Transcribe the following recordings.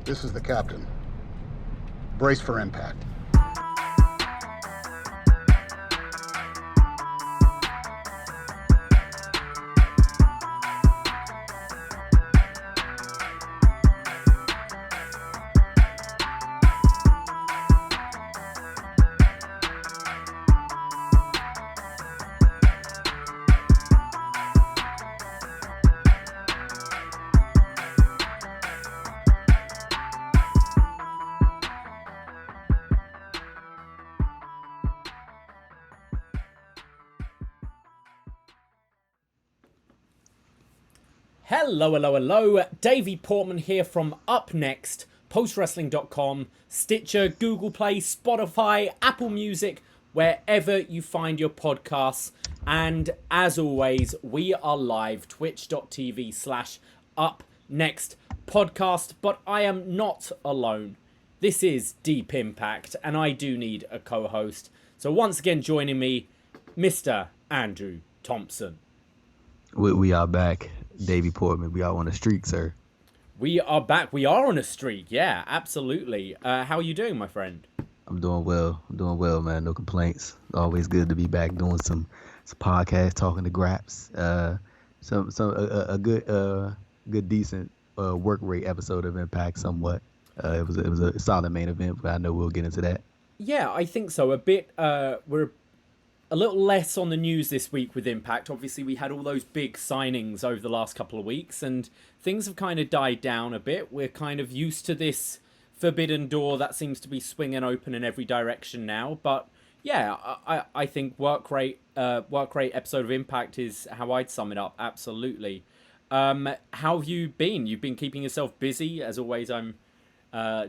This is the captain. Brace for impact. Hello. Davey Portman here from Up Next, postwrestling.com, Stitcher, Google Play, Spotify, Apple Music, wherever you find your podcasts. And as always, we are live, twitch.tv/UpNextPodcast. But I am not alone. This is Deep Impact, and I do need a co-host. So once again joining me, Mr. Andrew Thompson. We are back. Davey Portman, we are on a streak, sir. We are back. We are on a streak. Yeah, absolutely. How are you doing, my friend? I'm doing well, man. No complaints. Always good to be back doing some podcast, talking to Graps. A good decent work rate episode of Impact. Somewhat. It was a solid main event, but I know we'll get into that. Yeah, I think so. A bit. We're a little less on the news this week with Impact. Obviously, we had all those big signings over the last couple of weeks, and things have kind of died down a bit. We're kind of used to this forbidden door that seems to be swinging open in every direction now. But yeah, I think work rate episode of Impact is how I'd sum it up. Absolutely. How have you been? You've been keeping yourself busy. As always, I'm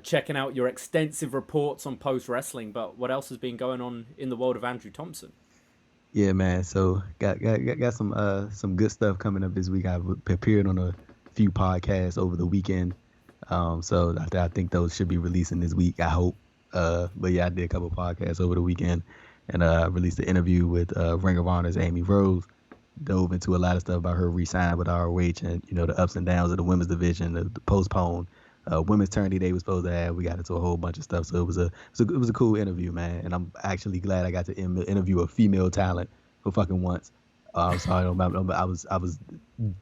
checking out your extensive reports on Post Wrestling. But what else has been going on in the world of Andrew Thompson? Yeah, man. So got some good stuff coming up this week. I've appeared on a few podcasts over the weekend. So I think those should be releasing this week, I hope. But yeah, I did a couple podcasts over the weekend, and released an interview with Ring of Honor's Amy Rose. Dove into a lot of stuff about her re-sign with ROH and, the ups and downs of the women's division, the postpone women's tourney they was supposed to have. We got into a whole bunch of stuff. So it was a cool interview, man. And I'm actually glad I got to interview a female talent for fucking once. I was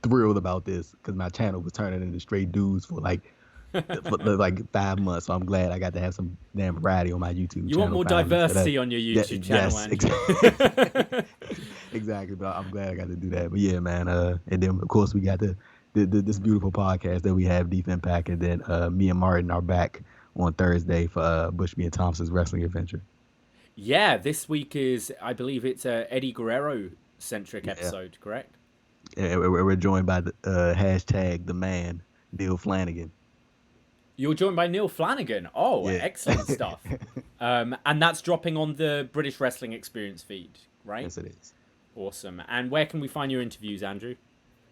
thrilled about this because my channel was turning into straight dudes for like 5 months. So I'm glad I got to have some damn variety on my YouTube channel. You want more diversity on your YouTube channel, yes, exactly. But I'm glad I got to do that. But yeah, man. And then of course we got this beautiful podcast that we have, Deep Impact, and then me and Martin are back on Thursday for Bushby and Thompson's wrestling adventure. Yeah, this week is, I believe it's a Eddie Guerrero centric episode, correct? Yeah, we're joined by the hashtag the man, Neil Flanagan. You're joined by Neil Flanagan. Oh, yeah. Excellent stuff. And that's dropping on the British Wrestling Experience feed, right? Yes, it is. Awesome. And where can we find your interviews, Andrew?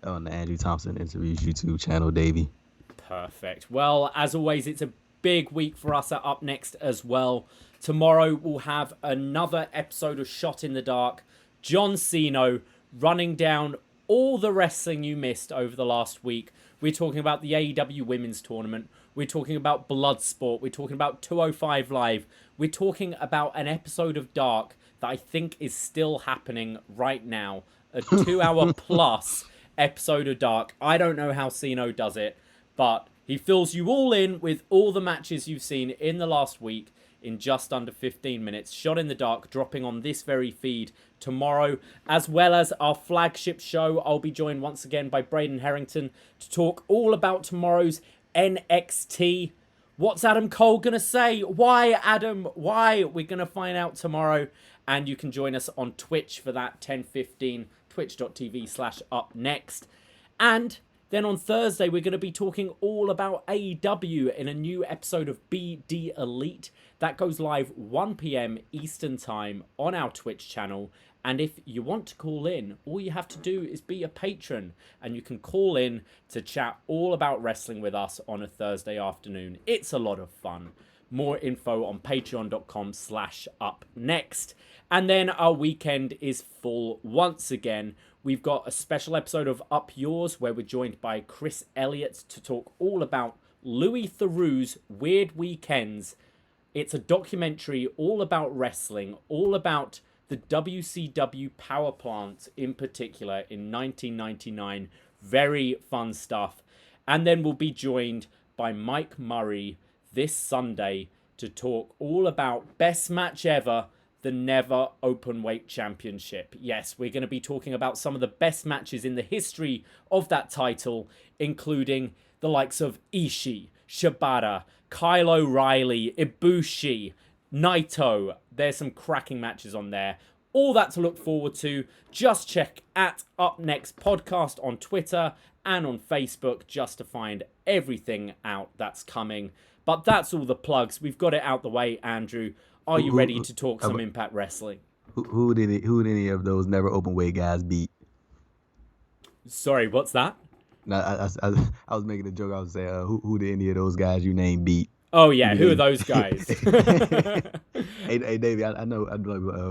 On the Andrew Thompson Interviews YouTube channel, Davey. Perfect. Well, as always, it's a big week for us at Up Next as well. Tomorrow we'll have another episode of Shot in the Dark. John Cena running down all the wrestling you missed over the last week. We're talking about the AEW Women's Tournament. We're talking about Bloodsport. We're talking about 205 Live. We're talking about an episode of Dark that I think is still happening right now. A 2 hour plus episode of Dark. I don't know how Cena does it, but He fills you all in with all the matches you've seen in the last week in just under 15 minutes. Shot in the Dark, dropping on this very feed tomorrow, as well as our flagship show. I'll be joined once again by Braden Harrington to talk all about tomorrow's NXT. What's Adam Cole going to say? Why, Adam? Why? We're going to find out tomorrow. And you can join us on Twitch for that 10:15, twitch.tv/upnext. And then on Thursday, we're going to be talking all about AEW in a new episode of BD Elite. That goes live 1 p.m. Eastern Time on our Twitch channel. And if you want to call in, all you have to do is be a patron. And you can call in to chat all about wrestling with us on a Thursday afternoon. It's a lot of fun. More info on patreon.com/upnext. And then our weekend is full once again. We've got a special episode of Up Yours where we're joined by Chris Elliott to talk all about Louis Theroux's Weird Weekends. It's a documentary all about wrestling, all about the WCW power plant in particular in 1999. Very fun stuff. And then we'll be joined by Mike Murray this Sunday to talk all about best match ever, the Never Openweight Championship. Yes, we're going to be talking about some of the best matches in the history of that title, including the likes of Ishii, Shibata, Kyle O'Reilly, Ibushi, Naito. There's some cracking matches on there. All that to look forward to. Just check at Up Next Podcast on Twitter and on Facebook just to find everything out that's coming. But that's all the plugs. We've got it out the way, Andrew. Are you ready to talk some Impact Wrestling? Who did any of those Never Openweight guys beat? Sorry, what's that? No, I was making a joke. I was saying, who did any of those guys you named beat? Oh yeah, who are those guys? Hey, Davey, I know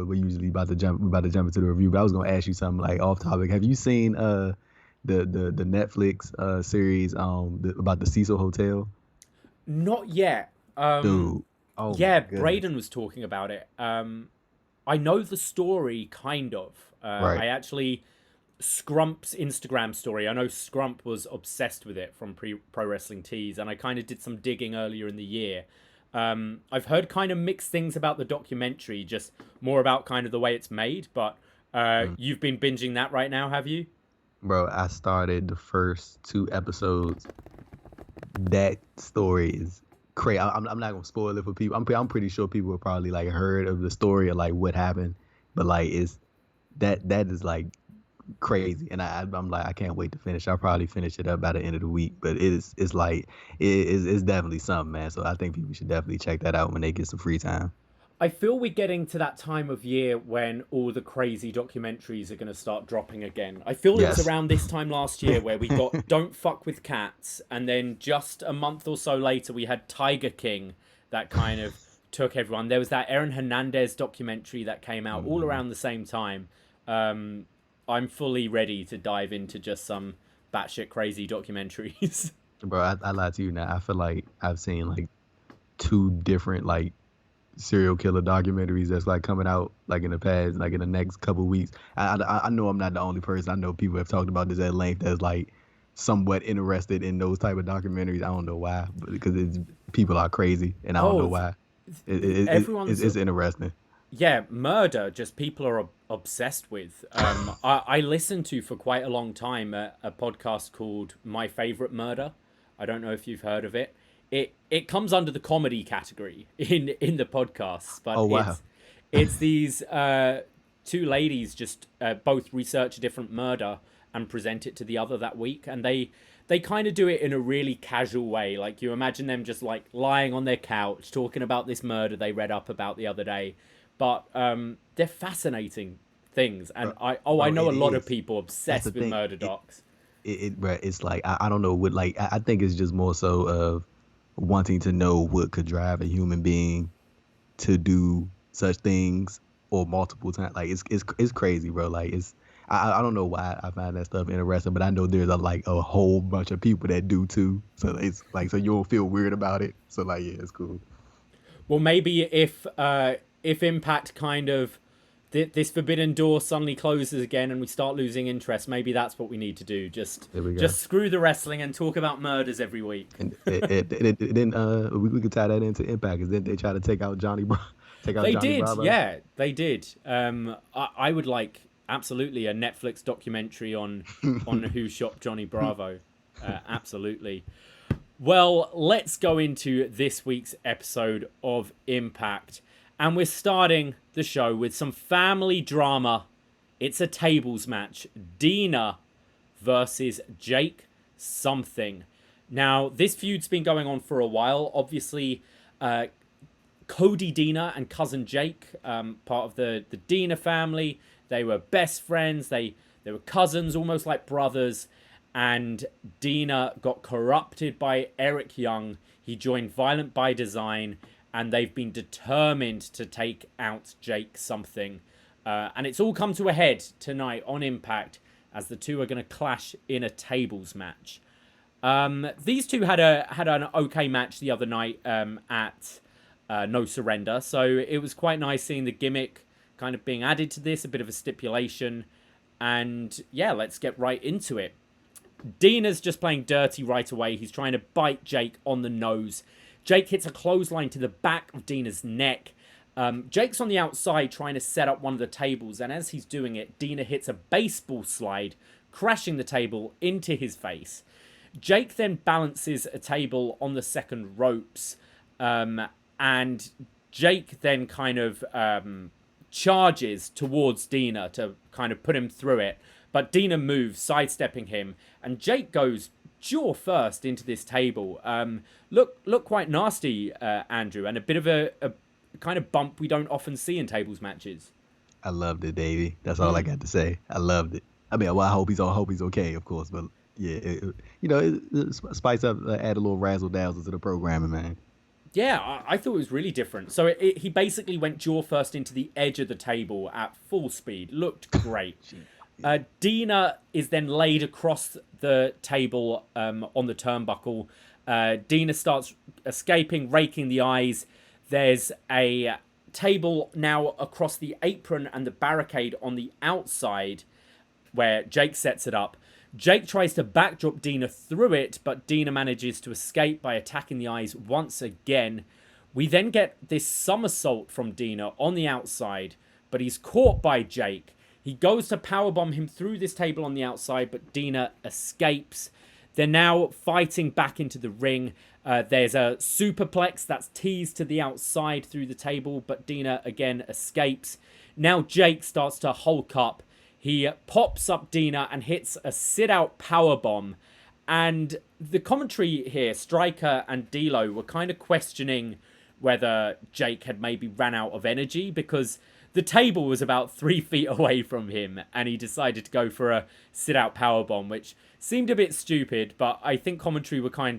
we're usually about to jump into the review, but I was gonna ask you something like off topic. Have you seen the Netflix series about the Cecil Hotel? Not yet. Dude. Oh yeah, Braden was talking about it. I know the story, kind of. Right. I actually... Scrump's Instagram story. I know Scrump was obsessed with it from Pro Wrestling Tees, and I kind of did some digging earlier in the year. I've heard kind of mixed things about the documentary, just more about kind of the way it's made, but you've been binging that right now, have you? Bro, I started the first 2 episodes. That story is crazy. I'm not gonna spoil it for people. I'm pretty sure people have probably like heard of the story or like what happened, but like it's that is like crazy, and I'm like, I can't wait to finish. I'll probably finish it up by the end of the week, but it's definitely something, man. So I think people should definitely check that out when they get some free time. I feel we're getting to that time of year when all the crazy documentaries are going to start dropping again. I feel it was around this time last year where we got Don't Fuck With Cats, and then just a month or so later we had Tiger King that kind of took everyone. There was that Aaron Hernandez documentary that came out all around the same time. I'm fully ready to dive into just some batshit crazy documentaries. Bro, I lied to you now. I feel like I've seen like 2 different like serial killer documentaries that's like coming out like in the past, like in the next couple of weeks. I know I'm not the only person. I know people have talked about this at length that's like somewhat interested in those type of documentaries. I don't know why, but because people are crazy, and I don't know why. It's interesting. Yeah, murder, just people are obsessed with. I listened to for quite a long time a podcast called My Favorite Murder. I don't know if you've heard of it. It comes under the comedy category in the podcast, but it's these 2 ladies just both research a different murder and present it to the other that week, and they kind of do it in a really casual way. Like you imagine them just like lying on their couch talking about this murder they read up about the other day. But they're fascinating things, and I know a lot of people obsessed with murder docs. It's like I don't know what, like I think it's just more so of wanting to know what could drive a human being to do such things or multiple times. Like it's crazy, bro. Like I don't know why I find that stuff interesting, but I know there's a whole bunch of people that do too. So it's like, so you don't feel weird about it. So like, yeah, it's cool. Well, maybe if Impact kind of this forbidden door suddenly closes again and we start losing interest, maybe that's what we need to do. Just screw the wrestling and talk about murders every week. And then we could tie that into Impact, because then they try to take out Johnny Bravo. Yeah, they did. I would like absolutely a Netflix documentary on who shot Johnny Bravo. Absolutely. Well, let's go into this week's episode of Impact. And we're starting the show with some family drama. It's a tables match. Dina versus Jake something. Now, this feud's been going on for a while. Obviously, Cody Dina and cousin Jake, part of the Dina family. They were best friends. They were cousins, almost like brothers. And Dina got corrupted by Eric Young. He joined Violent by Design. And they've been determined to take out Jake something. And it's all come to a head tonight on Impact, as the two are going to clash in a tables match. These two had an okay match the other night at No Surrender. So it was quite nice seeing the gimmick kind of being added to this, a bit of a stipulation. And yeah, let's get right into it. Dina's just playing dirty right away. He's trying to bite Jake on the nose. Jake hits a clothesline to the back of Dina's neck. Jake's on the outside trying to set up one of the tables, and as he's doing it, Dina hits a baseball slide, crashing the table into his face. Jake then balances a table on the second ropes, and Jake then kind of charges towards Dina to kind of put him through it, but Dina moves, sidestepping him, and Jake goes jaw first into this table. Look quite nasty, Andrew, and a bit of a kind of bump we don't often see in tables matches. I loved it, Davey. That's all I got to say. I loved it. I mean, well, I hope he's okay, of course, but yeah, spice up, add a little razzle dazzle to the programming, man. Yeah, I thought it was really different. So he basically went jaw first into the edge of the table at full speed. Looked great. Dina is then laid across the table on the turnbuckle. Dina starts escaping, raking the eyes. There's a table now across the apron and the barricade on the outside where Jake sets it up. Jake tries to backdrop Dina through it, but Dina manages to escape by attacking the eyes once again. We then get this somersault from Dina on the outside, but he's caught by Jake. He goes to powerbomb him through this table on the outside, but Dina escapes. They're now fighting back into the ring. There's a superplex that's teased to the outside through the table, but Dina again escapes. Now Jake starts to hulk up. He pops up Dina and hits a sit-out powerbomb. And the commentary here, Stryker and D'Lo, were kind of questioning whether Jake had maybe ran out of energy, because the table was about 3 feet away from him, and he decided to go for a sit-out powerbomb, which seemed a bit stupid, but I think commentary were trying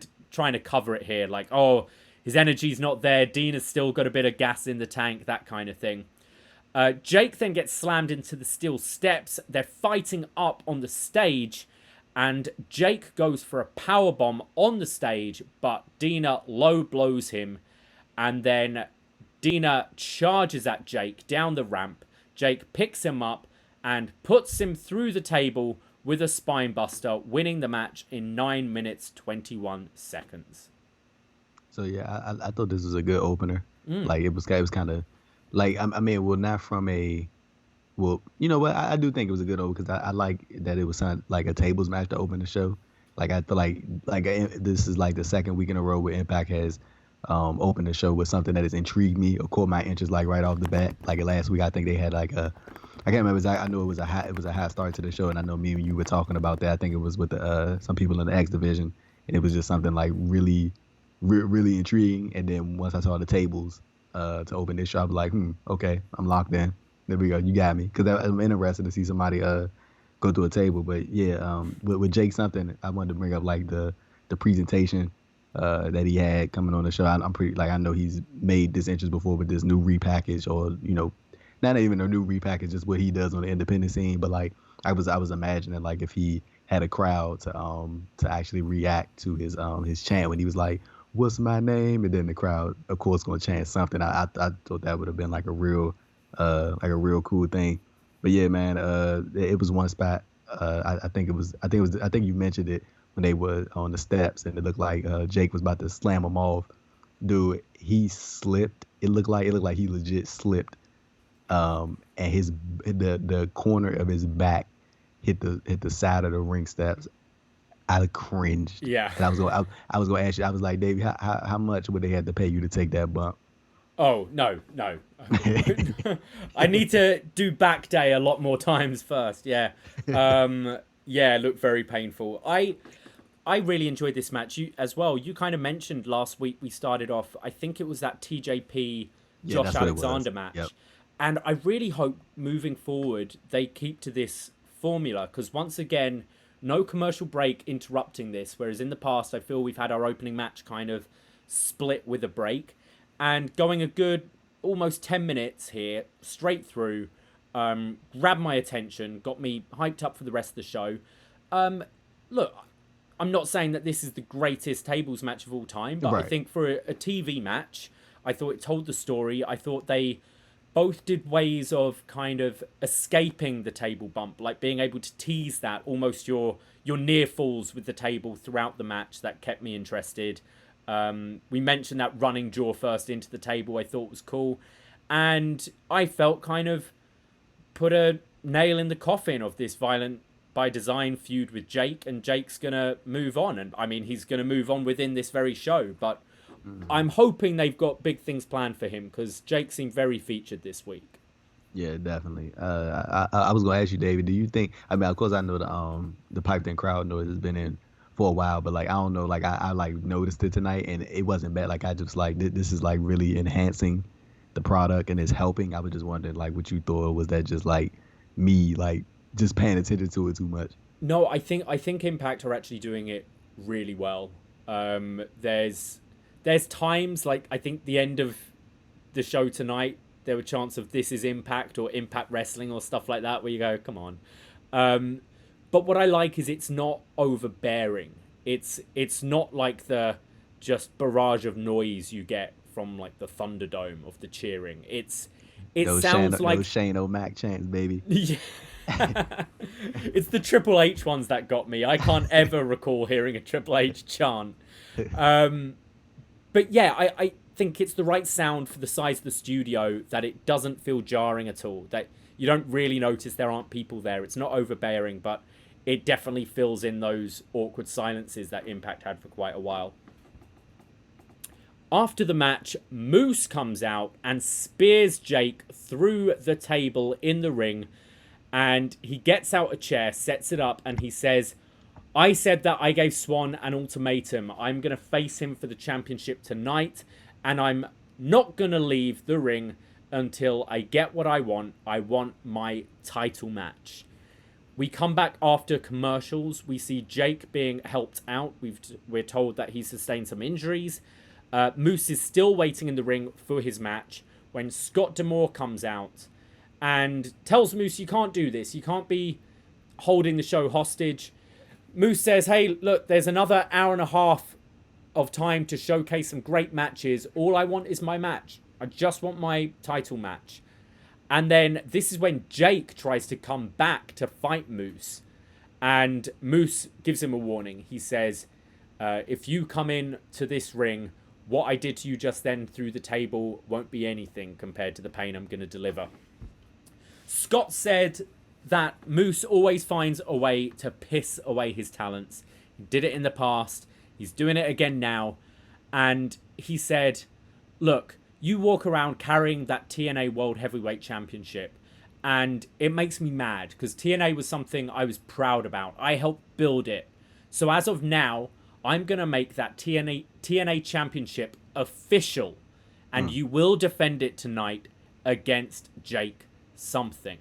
to cover it here, like, oh, his energy's not there, Dina's still got a bit of gas in the tank, that kind of thing. Jake then gets slammed into the steel steps. They're fighting up on the stage, and Jake goes for a powerbomb on the stage, but Dina low blows him, and then Dina charges at Jake down the ramp. Jake picks him up and puts him through the table with a spinebuster, winning the match in 9 minutes, 21 seconds. So, yeah, I thought this was a good opener. Like, it was kind of, like, I mean, well, not from a, well, you know what? I do think it was a good opener, because I like that it was like a tables match to open the show. Like, I feel like this is like the second week in a row where Impact has opened the show with something that has intrigued me or caught my interest, like right off the bat. Like last week, I think they had like a, I can't remember. I know it was a high start to the show, and I know me and you were talking about that. I think it was with some people in the X division, and it was just something like really intriguing. And then once I saw the tables to open this show, I was like, okay, I'm locked in. There we go, you got me. Because I'm interested to see somebody go to a table. But yeah, with Jake something, I wanted to bring up like the presentation that he had coming on the show. I'm pretty, like, I know he's made this interest before with this new repackage, or, you know, not even a new repackage, just what he does on the independent scene. But like, I was imagining like if he had a crowd to actually react to his chant when he was like, "What's my name?" and then the crowd, of course, gonna chant something. I thought that would have been like a real like a real cool thing. But yeah, man, it was one spot. I think it was. I think you mentioned it when they were on the steps, and it looked like Jake was about to slam him off. Dude, he slipped. It looked like he legit slipped. And the corner of his back hit the side of the ring steps. I cringed. Yeah. And I was gonna ask you. I was like, Davey, how much would they have to pay you to take that bump? Oh, no. I need to do back day a lot more times first. Yeah. Yeah, it looked very painful. I really enjoyed this match as well. You kind of mentioned last week we started off, I think it was that TJP Josh Alexander match. Yep. And I really hope moving forward they keep to this formula, because once again, no commercial break interrupting this, whereas in the past I feel we've had our opening match kind of split with a break. And going a good almost 10 minutes here, straight through, grabbed my attention, got me hyped up for the rest of the show. Look, I'm not saying that this is the greatest tables match of all time, but Right. I think for a TV match, I thought it told the story. I thought they both did ways of kind of escaping the table bump, like being able to tease that, almost your near falls with the table throughout the match. That kept me interested. We mentioned that running jaw first into the table, I thought was cool. And I felt kind of put a nail in the coffin of this Violent by Design feud with Jake, and Jake's going to move on. And I mean, he's going to move on within this very show, but I'm hoping they've got big things planned for him, because Jake seemed very featured this week. Yeah, definitely. I was gonna ask you, David. Do you think? I mean, of course, I know the piped in crowd noise has been in for a while, but like I don't know, like I like noticed it tonight, and it wasn't bad. Like I just like this is like really enhancing the product and it's helping. I was just wondering like what you thought. Was that just like me like just paying attention to it too much? No, I think Impact are actually doing it really well. There's times, like I think the end of the show tonight, there were chants of "This is Impact" or "Impact Wrestling" or stuff like that, where you go, come on. But what I like is it's not overbearing. It's not like the just barrage of noise you get from like the Thunderdome of the cheering. It sounds like those Shane O'Mac chants, baby. Yeah. It's the Triple H ones that got me. I can't ever recall hearing a Triple H chant. But yeah, I think it's the right sound for the size of the studio, that it doesn't feel jarring at all. That you don't really notice there aren't people there. It's not overbearing, but it definitely fills in those awkward silences that Impact had for quite a while. After the match, Moose comes out and spears Jake through the table in the ring, and he gets out a chair, sets it up, and he says, "I said that I gave Swan an ultimatum. I'm going to face him for the championship tonight, and I'm not going to leave the ring until I get what I want. I want my title match." We come back after commercials. We see Jake being helped out. We're told that he sustained some injuries. Moose is still waiting in the ring for his match when Scott D'Amore comes out and tells Moose, "You can't do this. You can't be holding the show hostage." Moose says, "Hey, look, there's another hour and a half of time to showcase some great matches. All I want is my match. I just want my title match." And then this is when Jake tries to come back to fight Moose. And Moose gives him a warning. He says, if you come in to this ring, what I did to you just then through the table won't be anything compared to the pain I'm going to deliver. Scott said that Moose always finds a way to piss away his talents. He did it in the past. He's doing it again now. And he said, look, you walk around carrying that TNA World Heavyweight Championship, and it makes me mad because TNA was something I was proud about. I helped build it. So as of now, I'm going to make that TNA Championship official, and you will defend it tonight against Jake something.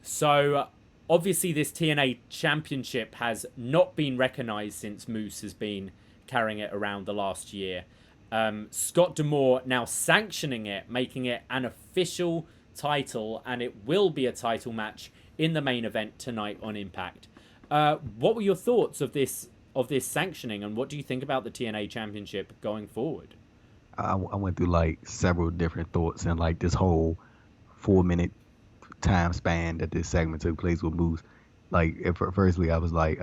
So obviously this TNA Championship has not been recognized since Moose has been carrying it around the last year. Scott D'Amore now sanctioning it, making it an official title, and it will be a title match in the main event tonight on Impact. What were your thoughts of this sanctioning, and what do you think about the TNA Championship going forward? I went through like several different thoughts, and like this whole 4-minute time span that this segment took place with Moose. Like, firstly, I was like,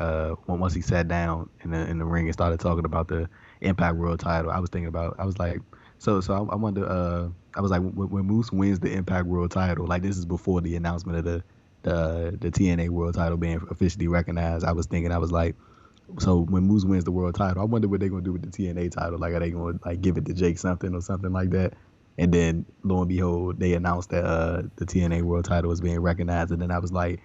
once he sat down in the ring and started talking about the Impact World Title, I was thinking about, I was like, I wonder, I was like, when Moose wins the Impact World Title, like this is before the announcement of the TNA World Title being officially recognized. I was thinking, I was like, so when Moose wins the world title, I wonder what they're gonna do with the TNA title. Like, are they gonna like give it to Jake something or something like that? And then lo and behold, they announced that the TNA world title was being recognized. And then I was like,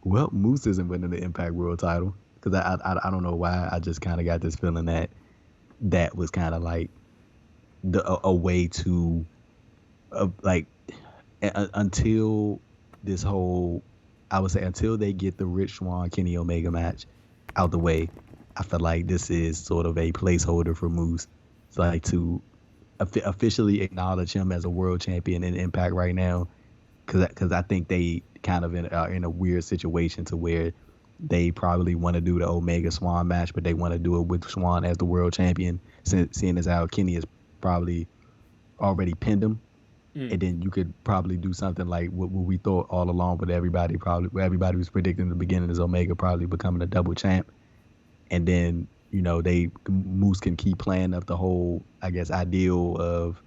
well, Moose isn't winning the Impact World title, because I don't know why. I just kind of got this feeling that was kind of like a way to like until this whole, I would say, until they get the Rich Swann Kenny Omega match out the way, I feel like this is sort of a placeholder for Moose, so like to officially acknowledge him as a world champion in Impact right now, because I think they kind of are in a weird situation to where they probably want to do the Omega Swann match, but they want to do it with Swann as the world champion, seeing as how Kenny has probably already pinned him. And then you could probably do something like what we thought all along, but everybody was predicting in the beginning is Omega probably becoming a double champ. And then, Moose can keep playing up the whole, I guess, ideal of,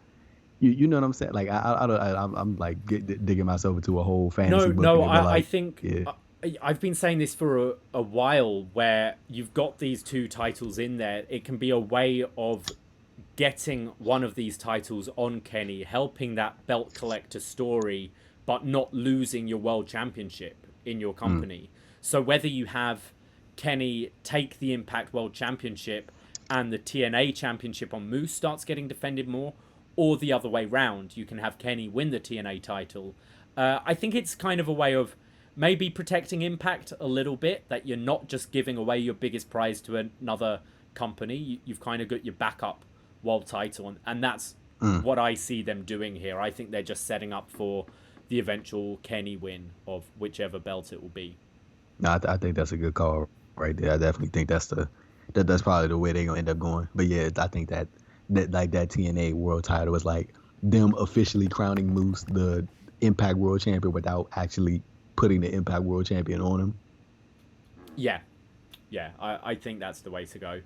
you know what I'm saying? Like, I'm like digging myself into a whole fantasy book. No, Like, I think I've been saying this for a while, where you've got these two titles in there. It can be a way of getting one of these titles on Kenny, helping that belt collector story, but not losing your world championship in your company. So whether you have Kenny take the Impact World Championship and the TNA Championship on Moose starts getting defended more, or the other way round, you can have Kenny win the TNA title. I think it's kind of a way of maybe protecting Impact a little bit, that you're not just giving away your biggest prize to another company. You've kind of got your backup world title, and that's what I see them doing here. I think they're just setting up for the eventual Kenny win of whichever belt it will be. No, I think that's a good call right there. I definitely think that's probably the way they're gonna end up going. But yeah, I think that like that TNA world title is like them officially crowning Moose the Impact World Champion without actually putting the Impact World Champion on him. Yeah, I think that's the way to go.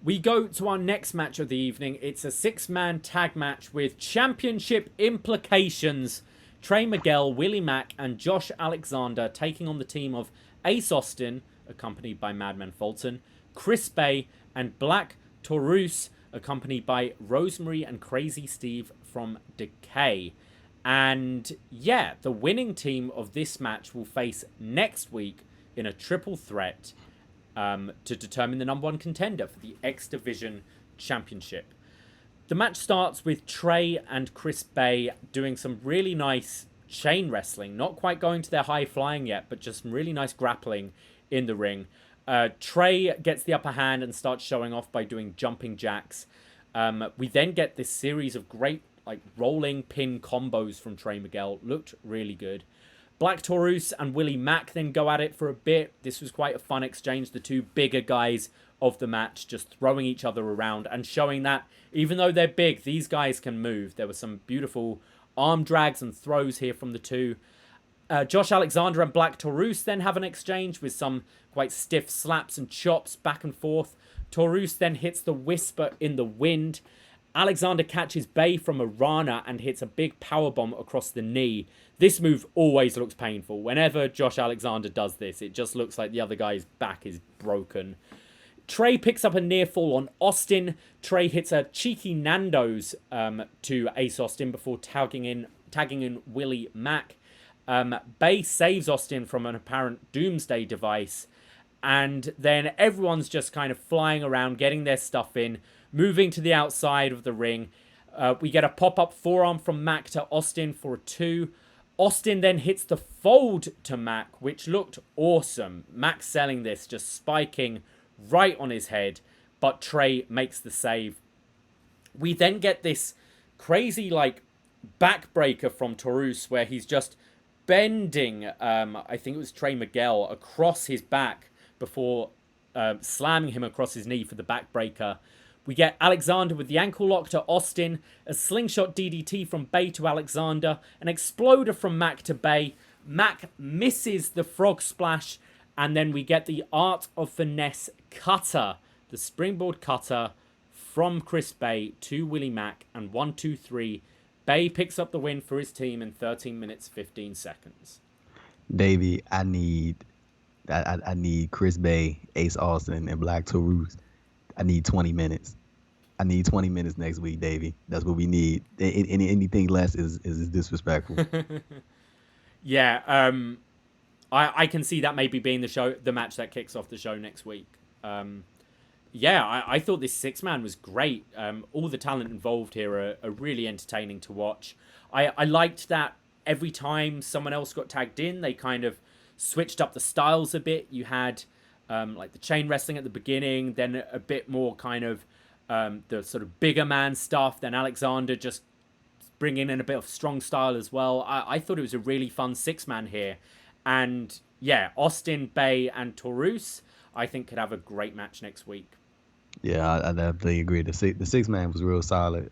We go to our next match of the evening. It's a 6-man tag match with championship implications. Trey Miguel, Willie Mack, and Josh Alexander taking on the team of Ace Austin, accompanied by Madman Fulton, Chris Bay, and Black Taurus, accompanied by Rosemary and Crazy Steve from Decay. And yeah, the winning team of this match will face next week in a triple threat to determine the number one contender for the X Division Championship. The match starts with Trey and Chris Bay doing some really nice chain wrestling, not quite going to their high flying yet, but just some really nice grappling in the ring. Trey gets the upper hand and starts showing off by doing jumping jacks. We then get this series of great rolling pin combos from Trey Miguel. Looked really good. Black Taurus and Willie Mack then go at it for a bit. This was quite a fun exchange. The two bigger guys of the match just throwing each other around and showing that even though they're big, these guys can move. There were some beautiful arm drags and throws here from the two. Josh Alexander and Black Taurus then have an exchange with some quite stiff slaps and chops back and forth. Taurus then hits the Whisper in the Wind. Alexander catches Bay from a Rana and hits a big powerbomb across the knee. This move always looks painful. Whenever Josh Alexander does this, it just looks like the other guy's back is broken. Trey picks up a near fall on Austin. Trey hits a cheeky Nando's to Ace Austin before tagging in Willie Mack. Bay saves Austin from an apparent doomsday device. And then everyone's just kind of flying around, getting their stuff in, moving to the outside of the ring. We get a pop-up forearm from Mack to Austin for a 2. Austin then hits the fold to Mack, which looked awesome. Mack selling this, just spiking right on his head, but Trey makes the save. We then get this crazy backbreaker from Taurus where he's just bending, I think it was Trey Miguel, across his back before slamming him across his knee for the backbreaker. We get Alexander with the ankle lock to Austin, a slingshot DDT from Bay to Alexander, an exploder from Mac to Bay. Mac misses the frog splash, and then we get the Art of Finesse cutter, the springboard cutter from Chris Bay to Willie Mack, and 1, 2, 3. Bay picks up the win for his team in 13 minutes, 15 seconds. Davey, I need Chris Bay, Ace Austin, and Black Taurus. I need 20 minutes. I need 20 minutes next week, Davey. That's what we need. Anything less is disrespectful. Yeah, I can see that maybe being the match that kicks off the show next week. I thought this 6-man was great. All the talent involved here are really entertaining to watch. I liked that every time someone else got tagged in, they kind of switched up the styles a bit. You had like the chain wrestling at the beginning, then a bit more kind of the sort of bigger man stuff, then Alexander just bringing in a bit of strong style as well. I thought it was a really fun 6-man here. And yeah, Austin, Bay, and Taurus, I think could have a great match next week. Yeah, I definitely agree. The 6-man was real solid.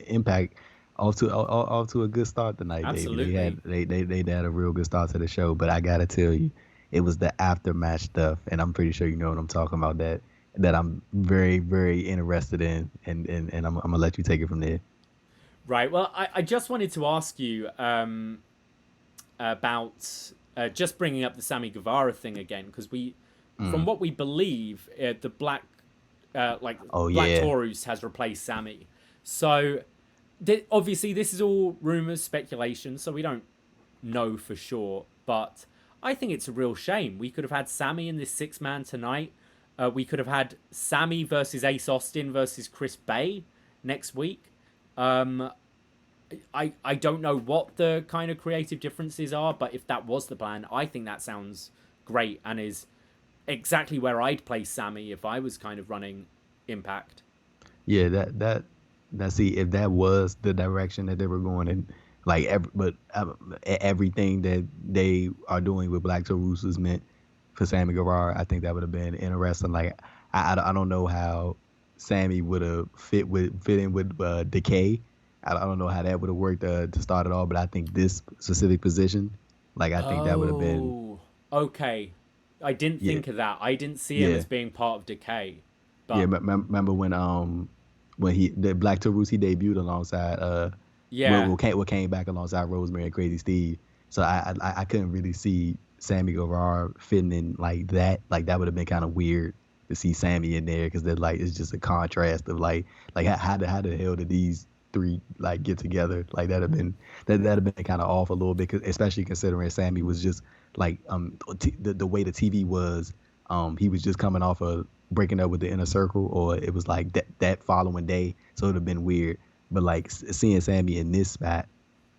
Impact off to a good start tonight. Absolutely. They had a real good start to the show, but I gotta tell you, it was the aftermatch stuff, and I'm pretty sure you know what I'm talking about. That I'm very, very interested in, and I'm gonna let you take it from there. Right. Well, I just wanted to ask you about just bringing up the Sammy Guevara thing again, because from what we believe, the Black Taurus has replaced Sammy. So obviously this is all rumors, speculation, so we don't know for sure. But I think it's a real shame. We could have had Sammy in this 6-man tonight. We could have had Sammy versus Ace Austin versus Chris Bay next week. I don't know what the kind of creative differences are, but if that was the plan, I think that sounds great and is exactly where I'd place Sammy if I was kind of running Impact. Yeah, that see, if that was the direction that they were going in, like everything that they are doing with Black Taurus is meant for Sammy Guevara, I think that would have been interesting. Like I don't know how Sammy would have fit in with Decay. I don't know how that would have worked to start it all, but I think this specific position, like I think that would have been okay. I didn't think of that. I didn't see him as being part of Decay. But... Yeah, remember when the Black Taurus, he debuted alongside what came back alongside Rosemary and Crazy Steve. So I couldn't really see Sammy Guevara fitting in like that. Like that would have been kind of weird to see Sammy in there, because it's just a contrast of like how the hell did these three like get together? Like that'd have been kind of off a little bit, especially considering Sammy was just like the way the TV was, he was just coming off of breaking up with the Inner Circle, or it was like that following day, so it'd have been weird. But like seeing Sammy in this spot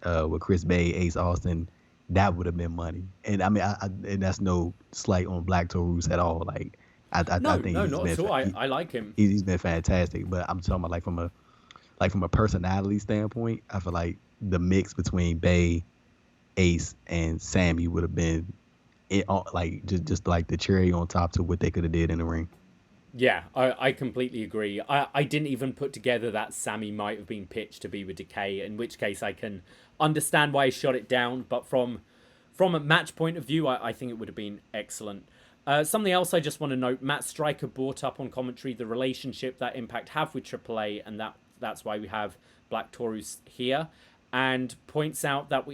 with Chris Bay, Ace Austin, that would have been money. And I mean, and that's no slight on Black Taurus at all. Like I think not at all. I like him. He's been fantastic, but I'm talking about from a personality standpoint, I feel like the mix between Bay, Ace, and Sammy would have been like just like the cherry on top to what they could have did in the ring. Yeah, I completely agree. I didn't even put together that Sammy might have been pitched to be with Decay, in which case I can understand why he shot it down. But from a match point of view, I think it would have been excellent. Something else I just want to note, Matt Stryker brought up on commentary the relationship that Impact have with AAA, and that's why we have Black Taurus here, and points out that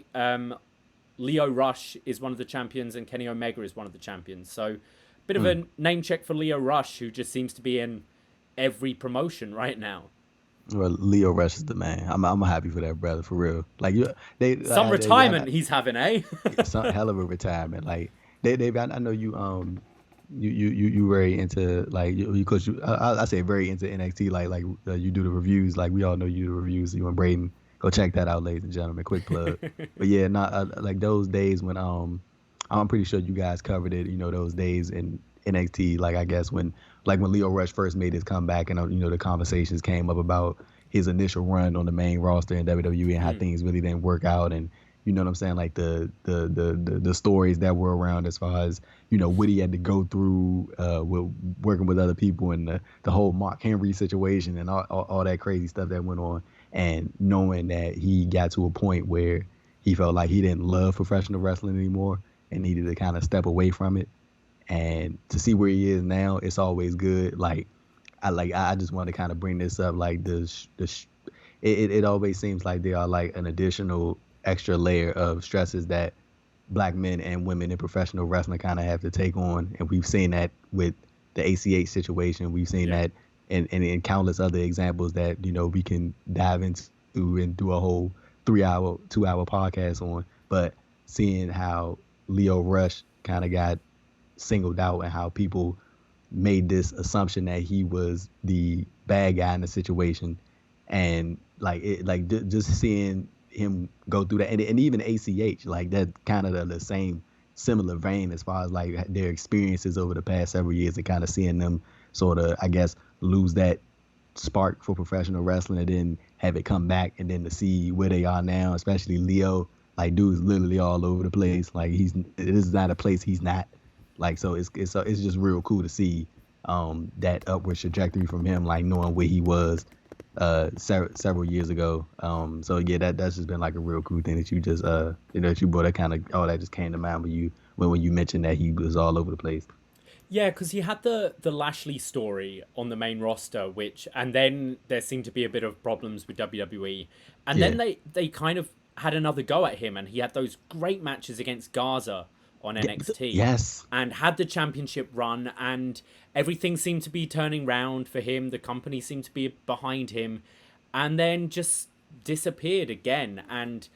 Leo Rush is one of the champions and Kenny Omega is one of the champions. So bit of a name check for Leo Rush, who just seems to be in every promotion right now. Well, Leo Rush is the man. I'm happy for that, brother, for real. Like some retirement he's having, eh? Some hell of a retirement. Like I know you very into like because I say very into NXT. Like you do the reviews. Like we all know you do the reviews. You and Braden, go check that out, ladies and gentlemen. Quick plug. But yeah, not like those days when I'm pretty sure you guys covered it. You know, those days in NXT, like I guess when Leo Rush first made his comeback, and the conversations came up about his initial run on the main roster in WWE and how things really didn't work out, and you know what I'm saying, like the stories that were around as far as, you know, what he had to go through with working with other people, and the whole Mark Henry situation and all that crazy stuff that went on, and knowing that he got to a point where he felt like he didn't love professional wrestling anymore and needed to kind of step away from it. And to see where he is now, it's always good. I just want to kind of bring this up, like it always seems like there are like an additional extra layer of stresses that black men and women in professional wrestling kind of have to take on, and we've seen that with the ACH situation. We've seen that in countless other examples that, you know, we can dive into and do a whole 3-hour, 2-hour podcast on. But seeing how Lio Rush kind of got singled out and how people made this assumption that he was the bad guy in the situation, and just seeing him go through that, and even ACH, like that kind of the same similar vein as far as like their experiences over the past several years, and kind of seeing them sort of, I guess, lose that spark for professional wrestling and then have it come back, and then to see where they are now, especially Leo, like dude's literally all over the place. Like this is not a place he's not. Like, so it's just real cool to see that upward trajectory from him, like knowing where he was several years ago. So yeah, that's just been like a real cool thing that you just that you brought. That kind of all that just came to mind when you mentioned that he was all over the place. Yeah, because you had the Lashley story on the main roster, and then there seemed to be a bit of problems with WWE, and then they kind of had another go at him, and he had those great matches against Garza on NXT. Yes. And had the championship run, and everything seemed to be turning round for him. The company seemed to be behind him, and then just disappeared again. And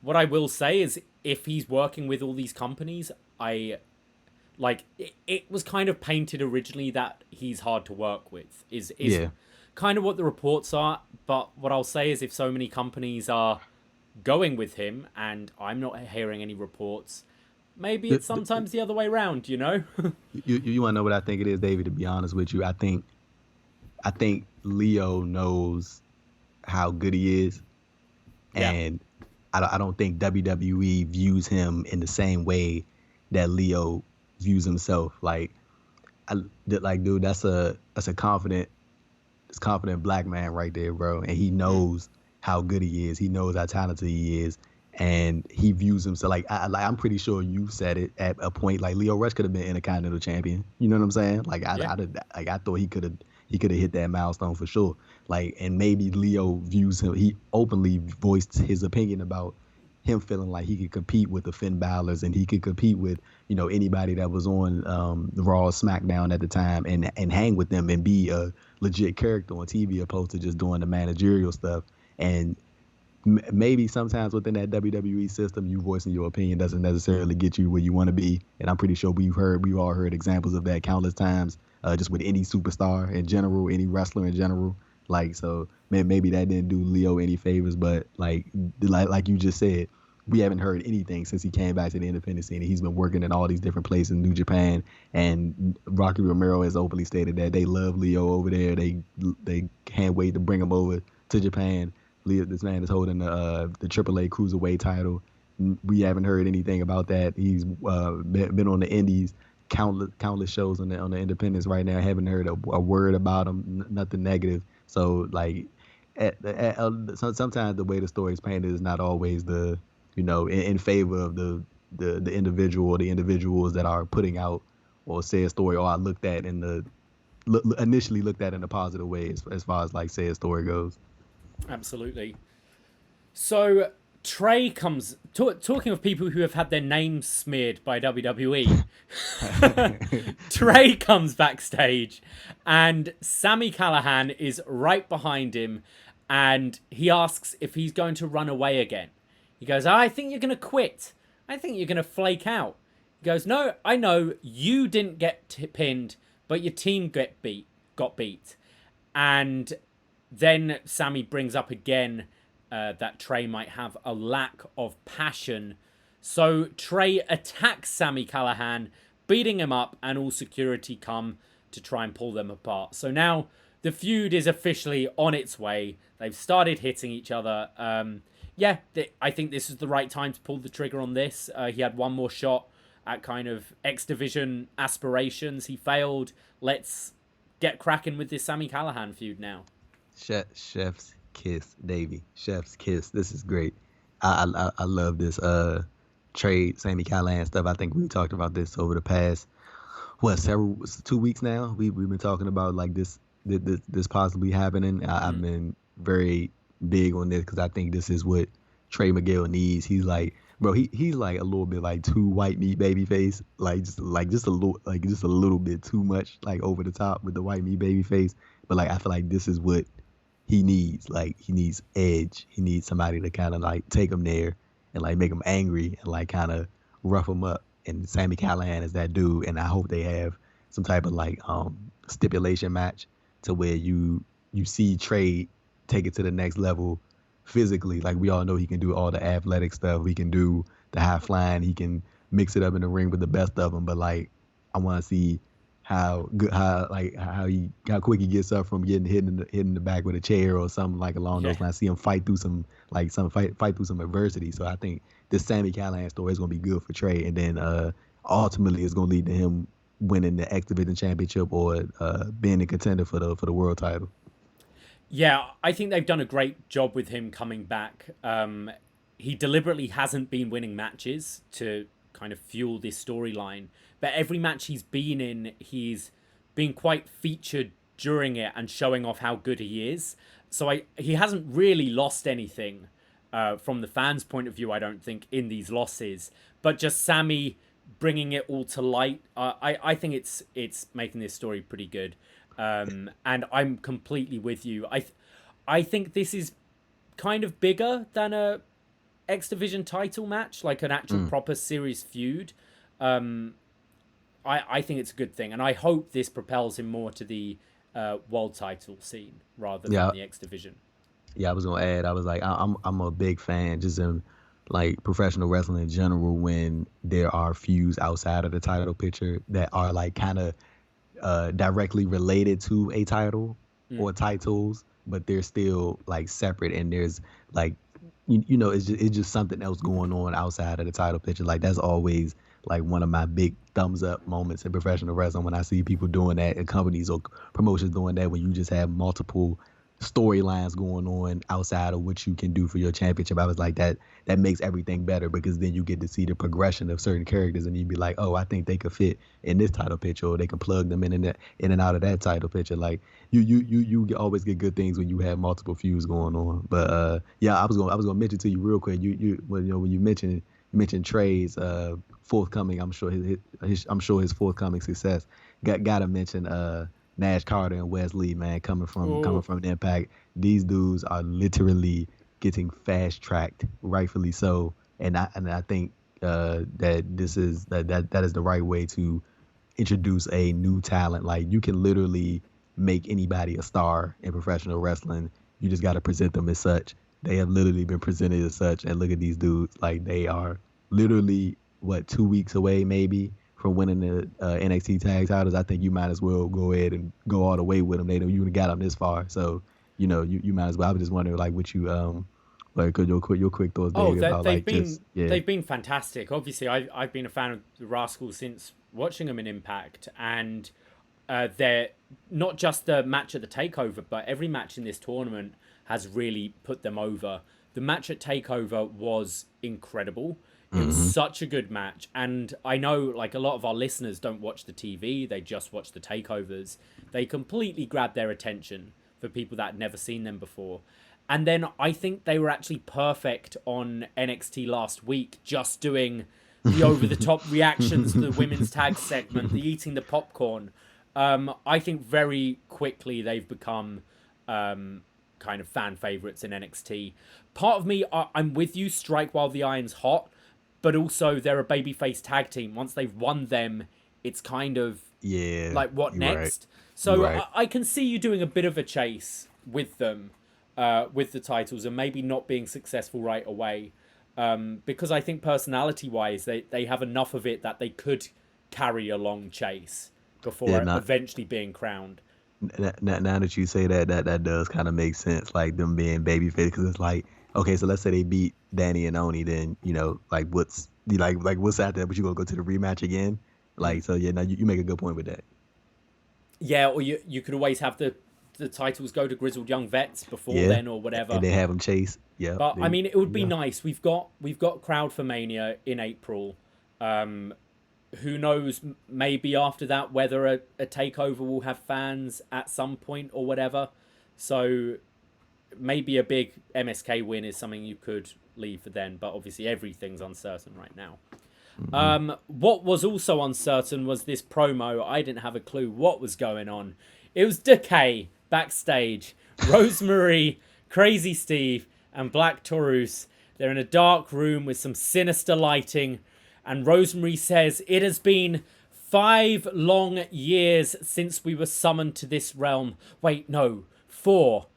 what I will say is, if he's working with all these companies, it was kind of painted originally that he's hard to work with, is kind of what the reports are. But what I'll say is, if so many companies are going with him, and I'm not hearing any reports, maybe it's sometimes the other way around, you know? you want to know what I think it is, David? To be honest with you, I think Leo knows how good he is, and I don't think WWE views him in the same way that Leo views himself. Dude, that's a confident black man right there, bro, and he knows how good he is. He knows how talented he is. And he views himself I'm pretty sure you said it at a point, like Lio Rush could have been Intercontinental Champion. You know what I'm saying? I thought he could have hit that milestone for sure. Like, and maybe Leo views him. He openly voiced his opinion about him feeling like he could compete with the Finn Balor's, and he could compete with, you know, anybody that was on the Raw or SmackDown at the time, and hang with them and be a legit character on TV, opposed to just doing the managerial stuff. And maybe sometimes within that WWE system, you voicing your opinion doesn't necessarily get you where you want to be. And I'm pretty sure we've all heard examples of that countless times, just with any superstar in general, any wrestler in general. Like, so maybe that didn't do Leo any favors, but like you just said, we haven't heard anything since he came back to the independent scene. He's been working in all these different places in New Japan, and Rocky Romero has openly stated that they love Leo over there. They can't wait to bring him over to Japan. This man is holding the AAA Cruiserweight title. We haven't heard anything about that. He's been on the Indies, countless shows on the independents right now. Haven't heard a word about him, nothing negative. So like, sometimes the way the story is painted is not always the, you know, in favor of the individual or the individuals that are putting out or say a story, or I initially looked at in a positive way as far as like say a story goes. Absolutely. So Trey comes talking of people who have had their names smeared by WWE. Trey comes backstage, and Sami Callihan is right behind him, and he asks if he's going to run away again. He goes, I think you're going to quit. I think you're going to flake out. He goes, no, I know you didn't get pinned, but your team got beat. And then Sami brings up again that Trey might have a lack of passion. So Trey attacks Sami Callihan, beating him up, and all security come to try and pull them apart. So now the feud is officially on its way. They've started hitting each other. yeah, I think this is the right time to pull the trigger on this. He had one more shot at kind of X Division aspirations. He failed. Let's get cracking with this Sami Callihan feud now. Chef's kiss, Davey. Chef's kiss. This is great. I love this trade Sami Callihan stuff. I think we talked about this over the past 2 weeks now. We've been talking about like this possibly happening. I've been very big on this because I think this is what Trey Miguel needs. He's like, bro, he's like a little bit like too white meat baby face, just a little bit too much, like over the top with the white meat baby face. But like I feel like this is what he needs. Like he needs edge. He needs somebody to kind of like take him there and like make him angry and like kind of rough him up. And Sami Callihan is that dude. And I hope they have some type of like stipulation match to where you see Trey take it to the next level physically. Like we all know he can do all the athletic stuff. He can do the high flying. He can mix it up in the ring with the best of them. But like I want to see how quick he gets up from getting hit in the back with a chair or something like along those lines. See him fight through some adversity. So I think this Sami Callihan story is gonna be good for Trey, and then ultimately it's gonna lead to him winning the X Division Championship or being a contender for the world title. Yeah, I think they've done a great job with him coming back. He deliberately hasn't been winning matches to kind of fuel this storyline, but every match he's been in, he's been quite featured during it and showing off how good he is. So he hasn't really lost anything from the fans' point of view, I don't think, in these losses. But just Sami bringing it all to light, I think it's making this story pretty good. And I'm completely with you. I think this is kind of bigger than a X Division title match, like an actual proper series feud. I think it's a good thing, and I hope this propels him more to the world title scene rather than the X Division. Yeah, I was gonna add. I was like, I'm a big fan just in like professional wrestling in general when there are feuds outside of the title picture that are like kind of directly related to a title or titles, but they're still like separate, and there's like you know it's just something else going on outside of the title picture. Like that's always like one of my big thumbs up moments in professional wrestling when I see people doing that and companies or promotions doing that, when you just have multiple storylines going on outside of what you can do for your championship. I was like, that makes everything better, because then you get to see the progression of certain characters, and you'd be like, oh, I think they could fit in this title picture, or they can plug them in and out of that title picture. Like you always get good things when you have multiple feuds going on. But yeah, I was gonna mention to you real quick. When you mentioned Trey's forthcoming, I'm sure his forthcoming success. Gotta mention Nash Carter and Wesley, man, coming from Impact. These dudes are literally getting fast tracked, rightfully so. And I think that this is that is the right way to introduce a new talent. Like you can literally make anybody a star in professional wrestling. You just got to present them as such. They have literally been presented as such. And look at these dudes. Like they are literally 2 weeks away maybe from winning the NXT tag titles. I think you might as well go ahead and go all the way with them. You got them this far, so you might as well. I was just wondering, like, what you like your quick thoughts. They've been fantastic. Obviously, I've been a fan of the Rascals since watching them in Impact, and they're not just the match at the Takeover, but every match in this tournament has really put them over. The match at Takeover was incredible. It was such a good match, and I know like a lot of our listeners don't watch the TV, they just watch the takeovers. They completely grabbed their attention for people that had never seen them before. And then I think they were actually perfect on NXT last week, just doing the over-the-top reactions to the women's tag segment, the eating the popcorn. I think very quickly they've become kind of fan favorites in NXT. Part of me, I'm with you, strike while the iron's hot. But also, they're a babyface tag team. Once they've won them, it's kind of like, what next? Right. So I can see you doing a bit of a chase with them, with the titles, and maybe not being successful right away. Because I think personality-wise, they have enough of it that they could carry a long chase before eventually being crowned. Now that you say that does kind of make sense, like them being babyface, because it's like Okay, so let's say they beat Danny and Oni, then like what's out there? But you gonna go to the rematch again? Mm. Like, so yeah, no, you make a good point with that. Yeah, or you could always have the titles go to grizzled young vets before Yeah, then or and whatever. they have them chase. Yeah, But there I you, mean, it would there you be go. nice. We've got Crowd for Mania in April. Um, who knows? Maybe after that, whether a takeover will have fans at some point or whatever. So maybe a big MSK win is something you could leave for then. But obviously, everything's uncertain right now. Hmm. What was also uncertain was this promo. I didn't have a clue what was going on. It was Decay backstage. Rosemary, Crazy Steve, and Black Taurus. They're in a dark room with some sinister lighting. And Rosemary says, "It has been 5 long years since we were summoned to this realm." Wait, no, 4.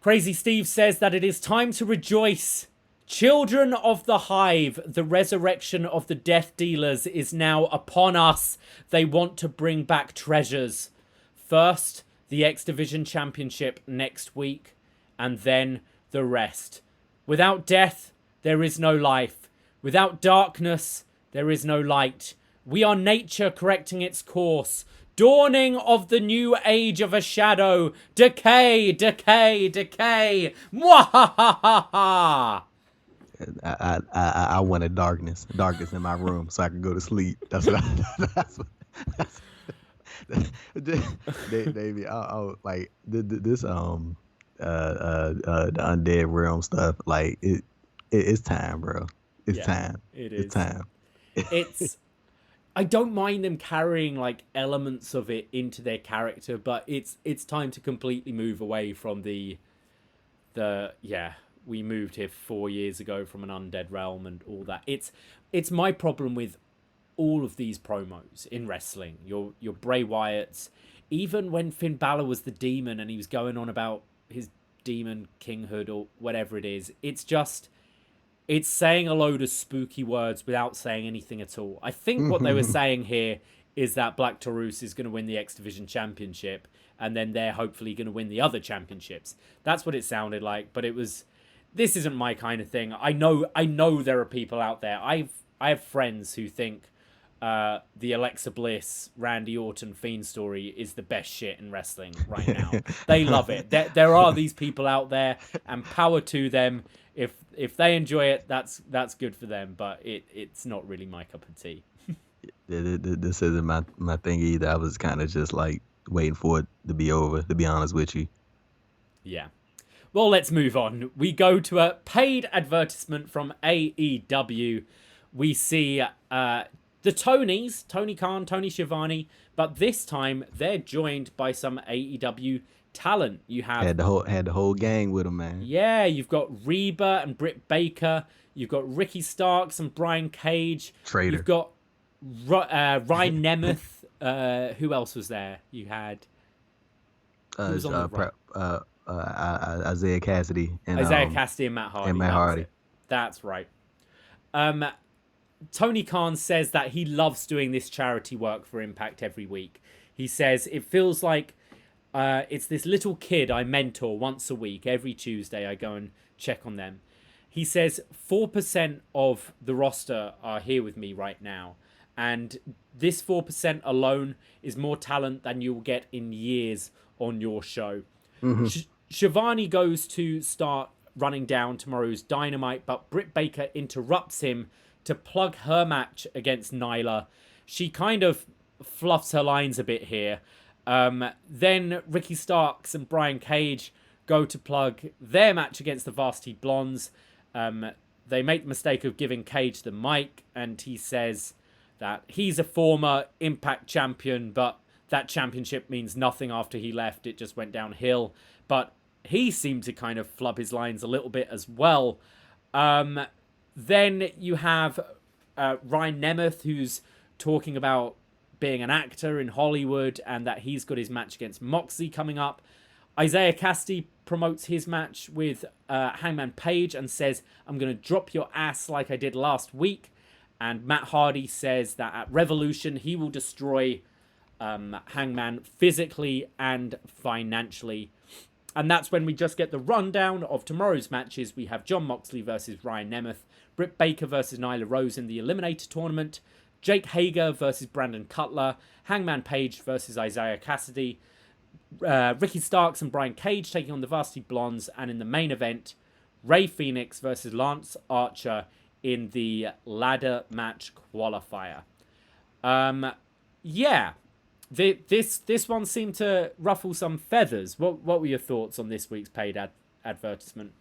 Crazy Steve says that it is time to rejoice. Children of the Hive, the resurrection of the Death Dealers is now upon us. They want to bring back treasures. First, the X Division Championship next week, and then the rest. Without death, there is no life. Without darkness, there is no light. We are nature correcting its course. Dawning of the new age of a shadow. Decay, decay, decay. Mwahahaha. I wanted darkness in my room so I could go to sleep. That's what Davey. Like this the undead realm stuff. Like it's time, bro. It's Yeah, time. it It's is. time. It's I don't mind them carrying like elements of it into their character, but it's time to completely move away from the we moved here 4 years ago from an undead realm and all that. It's my problem with all of these promos in wrestling. Your Bray Wyatts, even when Finn Balor was the demon and he was going on about his demon kinghood or whatever it is, it's saying a load of spooky words without saying anything at all. I think what they were saying here is that Black Taurus is going to win the X Division Championship, and then they're hopefully going to win the other championships. That's what it sounded like, but this isn't my kind of thing. I know there are people out there. I have friends who think the Alexa Bliss, Randy Orton Fiend story is the best shit in wrestling right now. They love it. There are these people out there, and power to them. If they enjoy it, that's good for them. But it's not really my cup of tea. This isn't my thing either. I was kind of just like waiting for it to be over. To be honest with you. Yeah. Well, let's move on. We go to a paid advertisement from AEW. We see the Tonys, Tony Khan, Tony Schiavone, but this time they're joined by some AEW talent. You have Had the whole gang with him, man. yeah, you've got Reba and Britt Baker. You've got Ricky Starks and Brian Cage. Traitor. You've got Ryan Nemeth. Who else was there? You had who was on the right? Isaiah Cassidy and Isaiah Cassidy and Matt Hardy. and Matt Hardy. That's right. Tony Khan says that he loves doing this charity work for Impact every week. He says it feels like it's this little kid I mentor once a week. Every Tuesday I go and check on them. He says 4% of the roster are here with me right now. And this 4% alone is more talent than you'll get in years on your show. Mm-hmm. Shivani goes to start running down tomorrow's Dynamite, but Britt Baker interrupts him to plug her match against Nyla. She kind of fluffs her lines a bit here. Then Ricky Starks and Brian Cage go to plug their match against the Varsity Blondes. They make the mistake of giving Cage the mic, and he says that he's a former Impact champion, but that championship means nothing after he left. It just went downhill. But he seemed to kind of flub his lines a little bit as well. Then you have Ryan Nemeth, who's talking about being an actor in Hollywood and that he's got his match against Moxley coming up. Isaiah Cassidy promotes his match with Hangman Page and says, "I'm going to drop your ass like I did last week." And Matt Hardy says that at Revolution, he will destroy Hangman physically and financially. And that's when we just get the rundown of tomorrow's matches. We have Jon Moxley versus Ryan Nemeth, Britt Baker versus Nyla Rose in the Eliminator Tournament, Jake Hager versus Brandon Cutler, Hangman Page versus Isaiah Cassidy, Ricky Starks and Brian Cage taking on the Varsity Blondes, and in the main event, Ray Phoenix versus Lance Archer in the ladder match qualifier. Yeah, this one seemed to ruffle some feathers. What were your thoughts on this week's paid advertisement?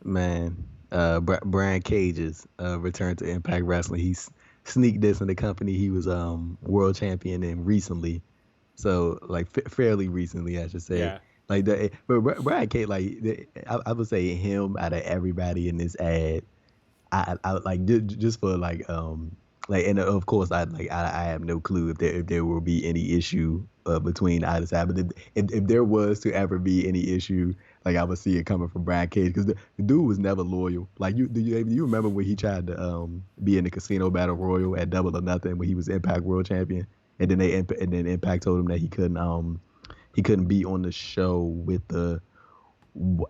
Man, Brian Cage's return to Impact Wrestling. He's sneak this in the company he was world champion in recently. So like fairly recently, I should say. Yeah. Like but Brian Cage, I would say him out of everybody in this ad, I like just for and of course I have no clue if there will be any issue between either side. But if there was to ever be any issue, like I would see it coming from Brian Cage, because the dude was never loyal. Like you remember when he tried to be in the Casino Battle Royal at Double or Nothing when he was Impact World Champion, and then Impact told him that he couldn't be on the show with the.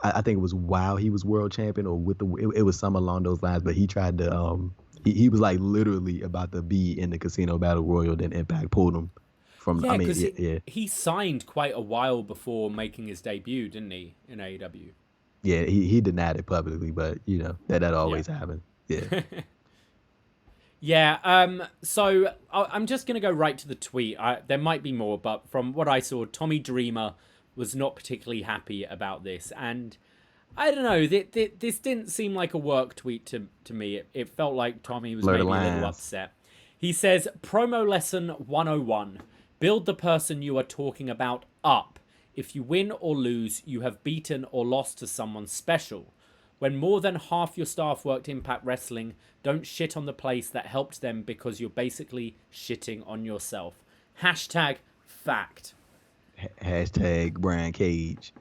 I think it was while he was world champion or with it was some along those lines, but he tried to he was like literally about to be in the Casino Battle Royal, then Impact pulled him from. Yeah, because he signed quite a while before making his debut, didn't he, in AEW? Yeah, he denied it publicly, but that always happens. Yeah. Yeah, so I'm just going to go right to the tweet. There might be more, but from what I saw, Tommy Dreamer was not particularly happy about this. And I don't know, this didn't seem like a work tweet to me. It felt like Tommy was maybe a little upset. He says, promo lesson 101. Build the person you are talking about up. If you win or lose, you have beaten or lost to someone special. When more than half your staff worked Impact Wrestling, don't shit on the place that helped them because you're basically shitting on yourself. Hashtag fact. Hashtag Brian Cage.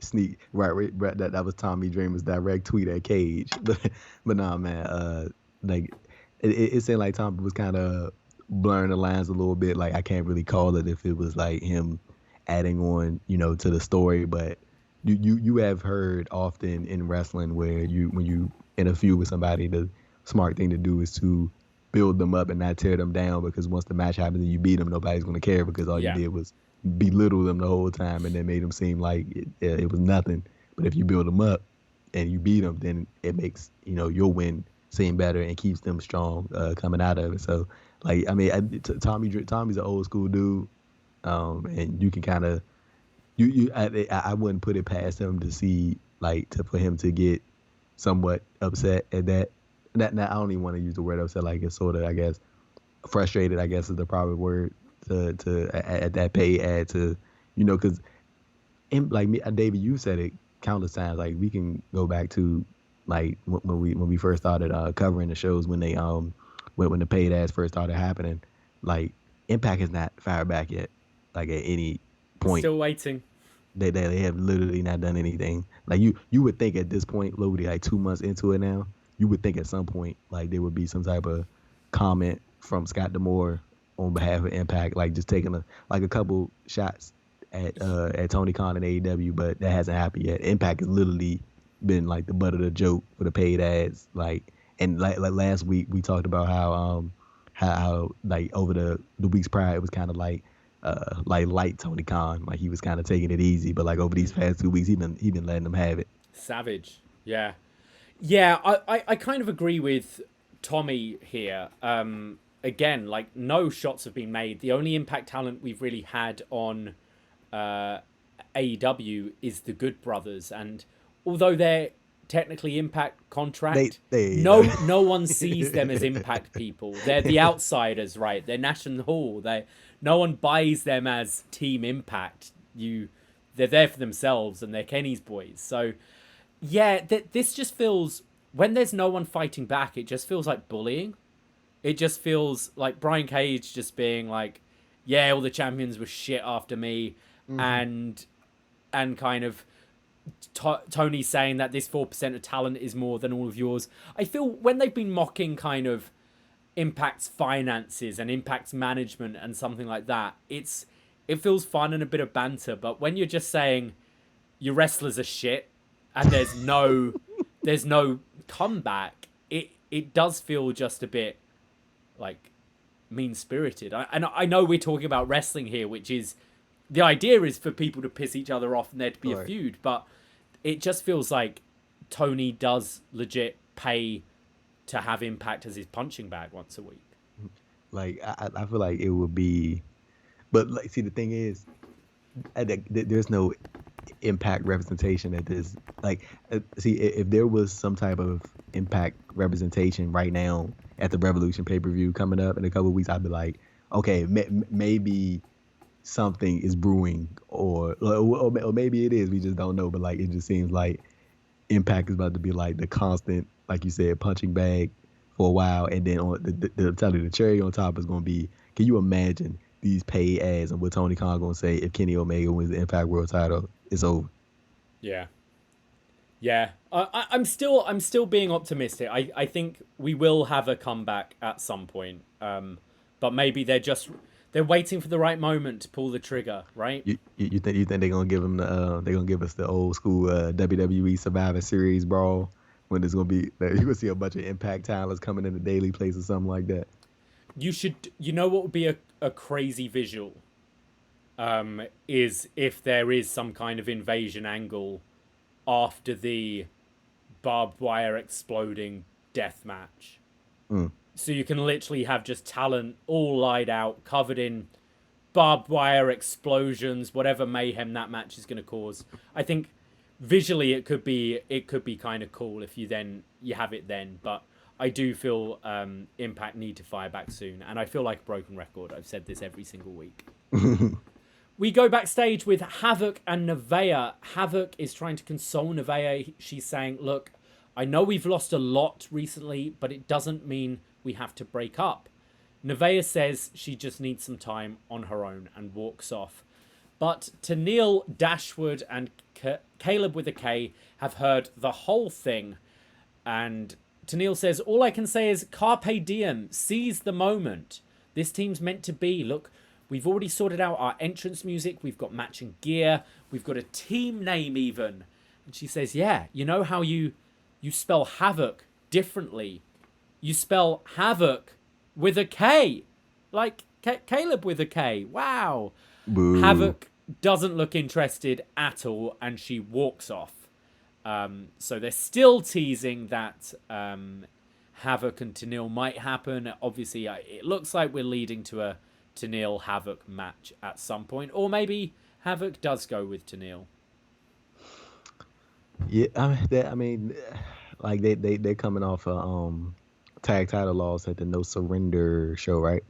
Sneak right that was Tommy Dreamer's direct tweet at Cage. But nah, man, it seemed like Tommy was kind of blurring the lines a little bit. Like I can't really call it if it was like him adding on, to the story, but you have heard often in wrestling where when you in a feud with somebody, the smart thing to do is to build them up and not tear them down, because once the match happens and you beat them, nobody's going to care because all you did was belittle them the whole time and then made them seem like it was nothing. But if you build them up and you beat them, then it makes your win seem better and keeps them strong coming out of it. So Tommy's an old school dude, and you can kind of I wouldn't put it past him to see for him to get somewhat upset at that. Now I don't even want to use the word upset. Like it's sort of, I guess, frustrated, I guess is the proper word to at that pay ad to, because like me, David, you said it countless times. Like we can go back to like when we first started covering the shows when they when the paid ads first started happening. Like Impact has not fired back yet. Like at any point, still waiting. They have literally not done anything. Like you would think at this point, literally like 2 months into it now, you would think at some point like there would be some type of comment from Scott D'Amore on behalf of Impact, like just taking a couple shots at Tony Khan and AEW, but that hasn't happened yet. Impact has literally been like the butt of the joke for the paid ads. Like last week we talked about how like over the weeks prior it was kind of like light Tony Khan, like he was kind of taking it easy, but like over these past 2 weeks he been letting them have it. Savage. Yeah, I kind of agree with Tommy here. Again, like no shots have been made. The only Impact talent we've really had on AEW is the Good Brothers, and although they're technically Impact contract, no one sees them as Impact people. They're the outsiders, right? They're National Hall. No one buys them as Team Impact. They're there for themselves, and they're Kenny's boys. So yeah, this just feels, when there's no one fighting back, it just feels like bullying. It just feels like Brian Cage just being like, yeah, all the champions were shit after me. Mm-hmm. And kind of Tony saying that this 4% of talent is more than all of yours. I feel when they've been mocking kind of Impact's finances and Impact's management and something like that, it feels fun and a bit of banter. But when you're just saying your wrestlers are shit and there's no comeback, it does feel just a bit like mean-spirited. I know we're talking about wrestling here, which is the idea is for people to piss each other off and there to be a feud, but it just feels like Tony does legit pay to have Impact as his punching bag once a week. Like I feel like it would be, but like, see, the thing is, there's no Impact representation at this. Like, see, if there was some type of Impact representation right now at the Revolution pay-per-view coming up in a couple of weeks, I'd be like, okay, maybe something is brewing, or maybe it is. We just don't know. But like, it just seems like Impact is about to be like the constant, like you said, punching bag for a while, and then on the cherry on top is going to be, can you imagine these paid ads and what Tony Khan going to say if Kenny Omega wins the Impact World Title? It's over. Yeah. I'm still being optimistic. I think we will have a comeback at some point. But maybe they're waiting for the right moment to pull the trigger, right? You think they're gonna give them they're gonna give us the old school WWE Survivor Series brawl, when there's gonna be, you're gonna see a bunch of Impact talents coming in the daily place or something like that? You know what would be a crazy visual? Is if there is some kind of invasion angle after the barbed wire exploding death match. So you can literally have just talent all laid out, covered in barbed wire explosions, whatever mayhem that match is going to cause. I think visually it could be kind of cool if you have it then. But I do feel Impact need to fire back soon, and I feel like a broken record. I've said this every single week. We go backstage with Havoc and Nevaeh. Havoc is trying to console Nevaeh. She's saying, look, I know we've lost a lot recently, but it doesn't mean we have to break up. Nevaeh says she just needs some time on her own and walks off. But Tenille, Dashwood, and Caleb with a K have heard the whole thing. And Tenille says, all I can say is carpe diem, seize the moment. This team's meant to be. Look, we've already sorted out our entrance music. We've got matching gear. We've got a team name even. And she says, yeah, you know how you spell havoc differently. You spell havoc with a K. Like Caleb with a K. Wow. Boo. Havoc doesn't look interested at all, and she walks off. So they're still teasing that Havoc and Tenille might happen. Obviously, it looks like we're leading to a Tenille Havoc match at some point, or maybe Havoc does go with Tenille. Yeah, I mean, like they're coming off a tag title loss at the No Surrender show, right?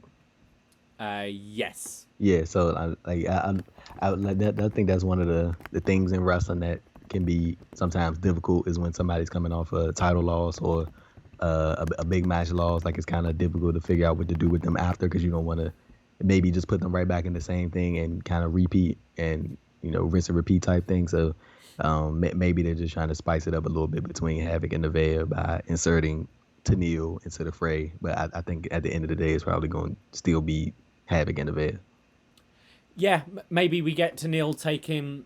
Yes. Yeah, so I think that's one of the things in wrestling that can be sometimes difficult, is when somebody's coming off a title loss or a big match loss. Like, it's kind of difficult to figure out what to do with them after, because you don't want to maybe just put them right back in the same thing and kind of repeat and, rinse and repeat type thing. So maybe they're just trying to spice it up a little bit between Havoc and Nevaeh by inserting Tenille into the fray. But I think at the end of the day, it's probably going to still be Havoc and Nevaeh. Yeah, maybe we get Tenille taking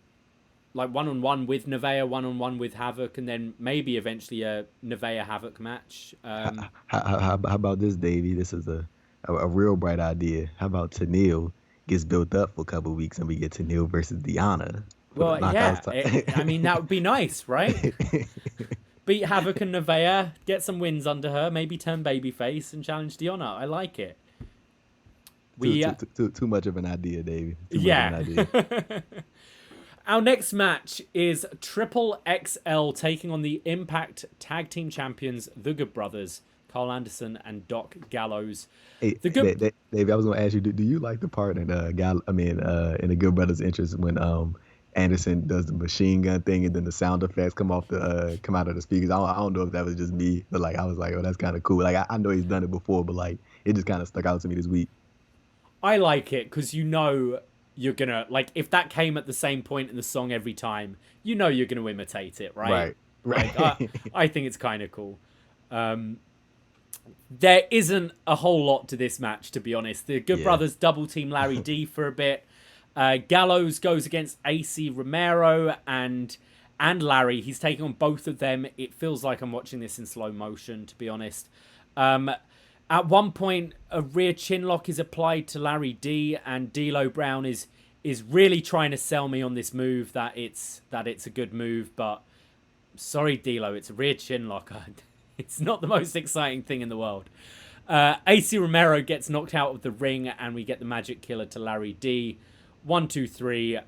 like one-on-one with Nevaeh, one-on-one with Havoc, and then maybe eventually a Nevaeh Havoc match. How about this, Davey? This is a real bright idea. How about Tenille gets built up for a couple of weeks and we get Tenille versus Deanna? Well, yeah. I mean, that would be nice, right? Beat Havoc and Nevaeh, get some wins under her, maybe turn babyface and challenge Deanna. I like it. Too much of an idea, Davey. Yeah. Our next match is Triple XL taking on the Impact Tag Team Champions, the Good Brothers, Carl Anderson and Doc Gallows. Hey, Davey, I was gonna ask you, do you like the part in in the Good Brothers entrance when Anderson does the machine gun thing and then the sound effects come out of the speakers? I don't know if that was just me, but like I was like, oh, that's kind of cool. Like I know he's done it before, but like it just kind of stuck out to me this week. I like it because you're gonna, like, if that came at the same point in the song every time, you're gonna imitate it, right? Right. Like, I think it's kind of cool. There isn't a whole lot to this match, to be honest. The Good Brothers double team Larry D for a bit. Gallows goes against AC Romero and Larry. He's taking on both of them. It feels like I'm watching this in slow motion, to be honest. At one point, a rear chin lock is applied to Larry D, and D'Lo Brown is really trying to sell me on this move that it's a good move, but sorry, D'Lo, it's a rear chin lock. It's not the most exciting thing in the world. AC Romero gets knocked out of the ring, and we get the Magic Killer to Larry D. 1, 2, 3.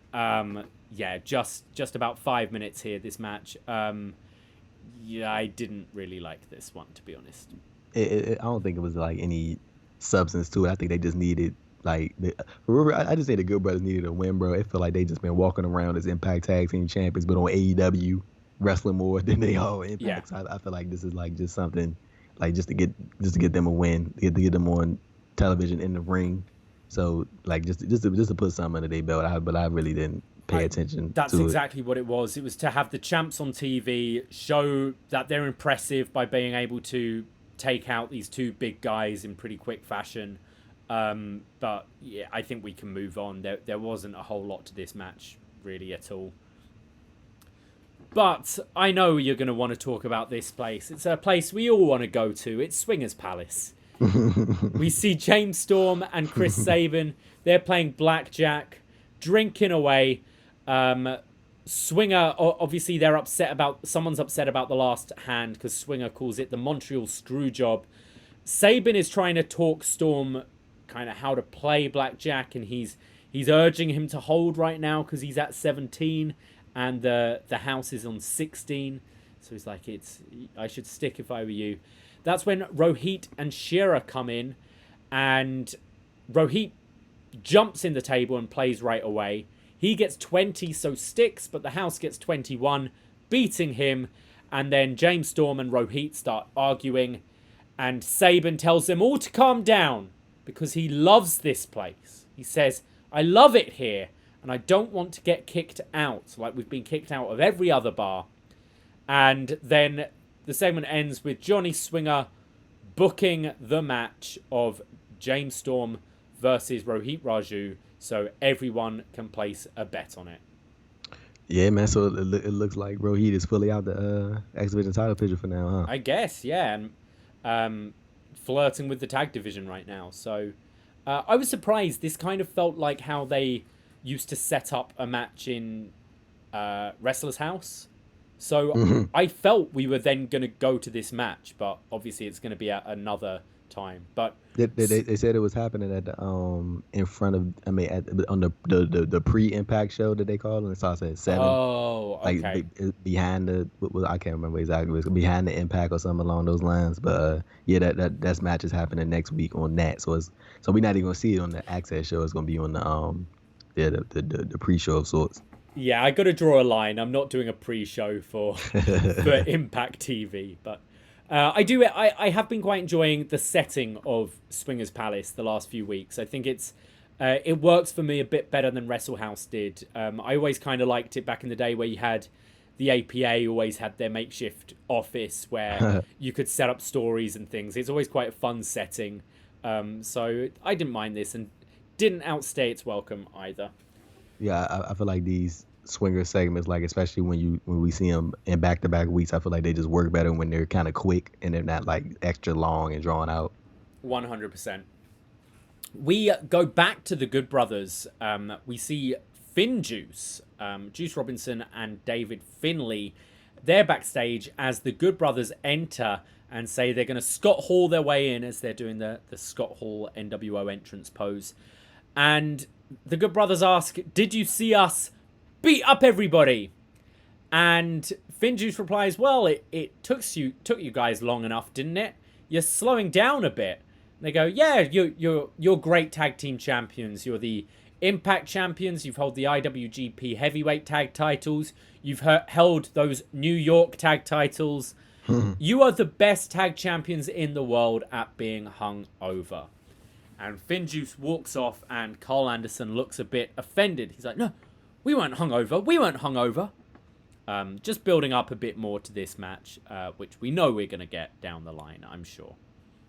Yeah, just about 5 minutes here, this match. Yeah, I didn't really like this one, to be honest. I don't think it was like any substance to it. I think they just needed I just say the Good Brothers needed a win, bro. It felt like they just been walking around as Impact Tag Team Champions, but on AEW wrestling more than they are Impact. Yeah. So I feel like this is like just something like just to get them a win, to get them on television in the ring. So like just to put something under their belt. But I really didn't pay attention. That's exactly what it was. It was to have the champs on TV, show that they're impressive by being able to take out these two big guys in pretty quick fashion. But yeah, I think we can move on. There wasn't a whole lot to this match really at all. But I know you're going to want to talk about this place. It's a place we all want to go to. It's Swingers Palace. We see James Storm and Chris Sabin. They're playing blackjack, drinking away. Swinger, obviously someone's upset about the last hand because Swinger calls it the Montreal Screwjob. Sabin is trying to talk Storm kind of how to play blackjack, and he's urging him to hold right now because he's at 17 and the house is on 16. So he's like, I should stick if I were you. That's when Rohit and Shearer come in, and Rohit jumps in the table and plays right away. He gets 20, so sticks, but the house gets 21, beating him. And then James Storm and Rohit start arguing, and Sabin tells them all to calm down because he loves this place. He says, I love it here, and I don't want to get kicked out like we've been kicked out of every other bar. And then the segment ends with Johnny Swinger booking the match of James Storm versus Rohit Raju, so everyone can place a bet on it. Yeah, man, so it looks like Rohit is fully out the X Division title picture for now, huh? I guess, yeah, and flirting with the tag division right now. So I was surprised. This kind of felt like how they used to set up a match in Wrestler's House. So I felt we were then going to go to this match, but obviously it's going to be at another time. But they said it was happening at the in front of on the pre-Impact show that they called, and it starts at 7. Oh, okay. Like behind I can't remember exactly. It was behind the Impact or something along those lines. But yeah, that match is happening next week on that. So we're not even gonna see it on the Access show. It's gonna be on the pre-show of sorts. Yeah, I got to draw a line. I'm not doing a pre-show for Impact TV, but I have been quite enjoying the setting of Swingers Palace the last few weeks. I think it works for me a bit better than Wrestle House did. I always kind of liked it back in the day where you had the APA always had their makeshift office where you could set up stories and things. It's always quite a fun setting. So I didn't mind this and didn't outstay its welcome either. Yeah, I feel like these swinger segments, like especially when we see them in back-to-back weeks, I feel like they just work better when they're kind of quick and they're not like extra long and drawn out. 100%. We go back to the Good Brothers. We see Finn Juice Robinson and David Finlay. They're backstage as the Good Brothers enter and say they're going to Scott Hall their way in as they're doing the Scott Hall NWO entrance pose. And the Good Brothers ask, did you see us beat up everybody? And Finjuice replies, well, it took you guys long enough, didn't it? You're slowing down a bit. And they go, yeah, you're great tag team champions. You're the Impact champions. You've held the IWGP heavyweight tag titles. You've held those New York tag titles. You are the best tag champions in the world at being hung over. And Finjuice walks off and Carl Anderson looks a bit offended. He's like, no, we weren't hungover. We weren't hungover. Just building up a bit more to this match, which we know we're going to get down the line, I'm sure.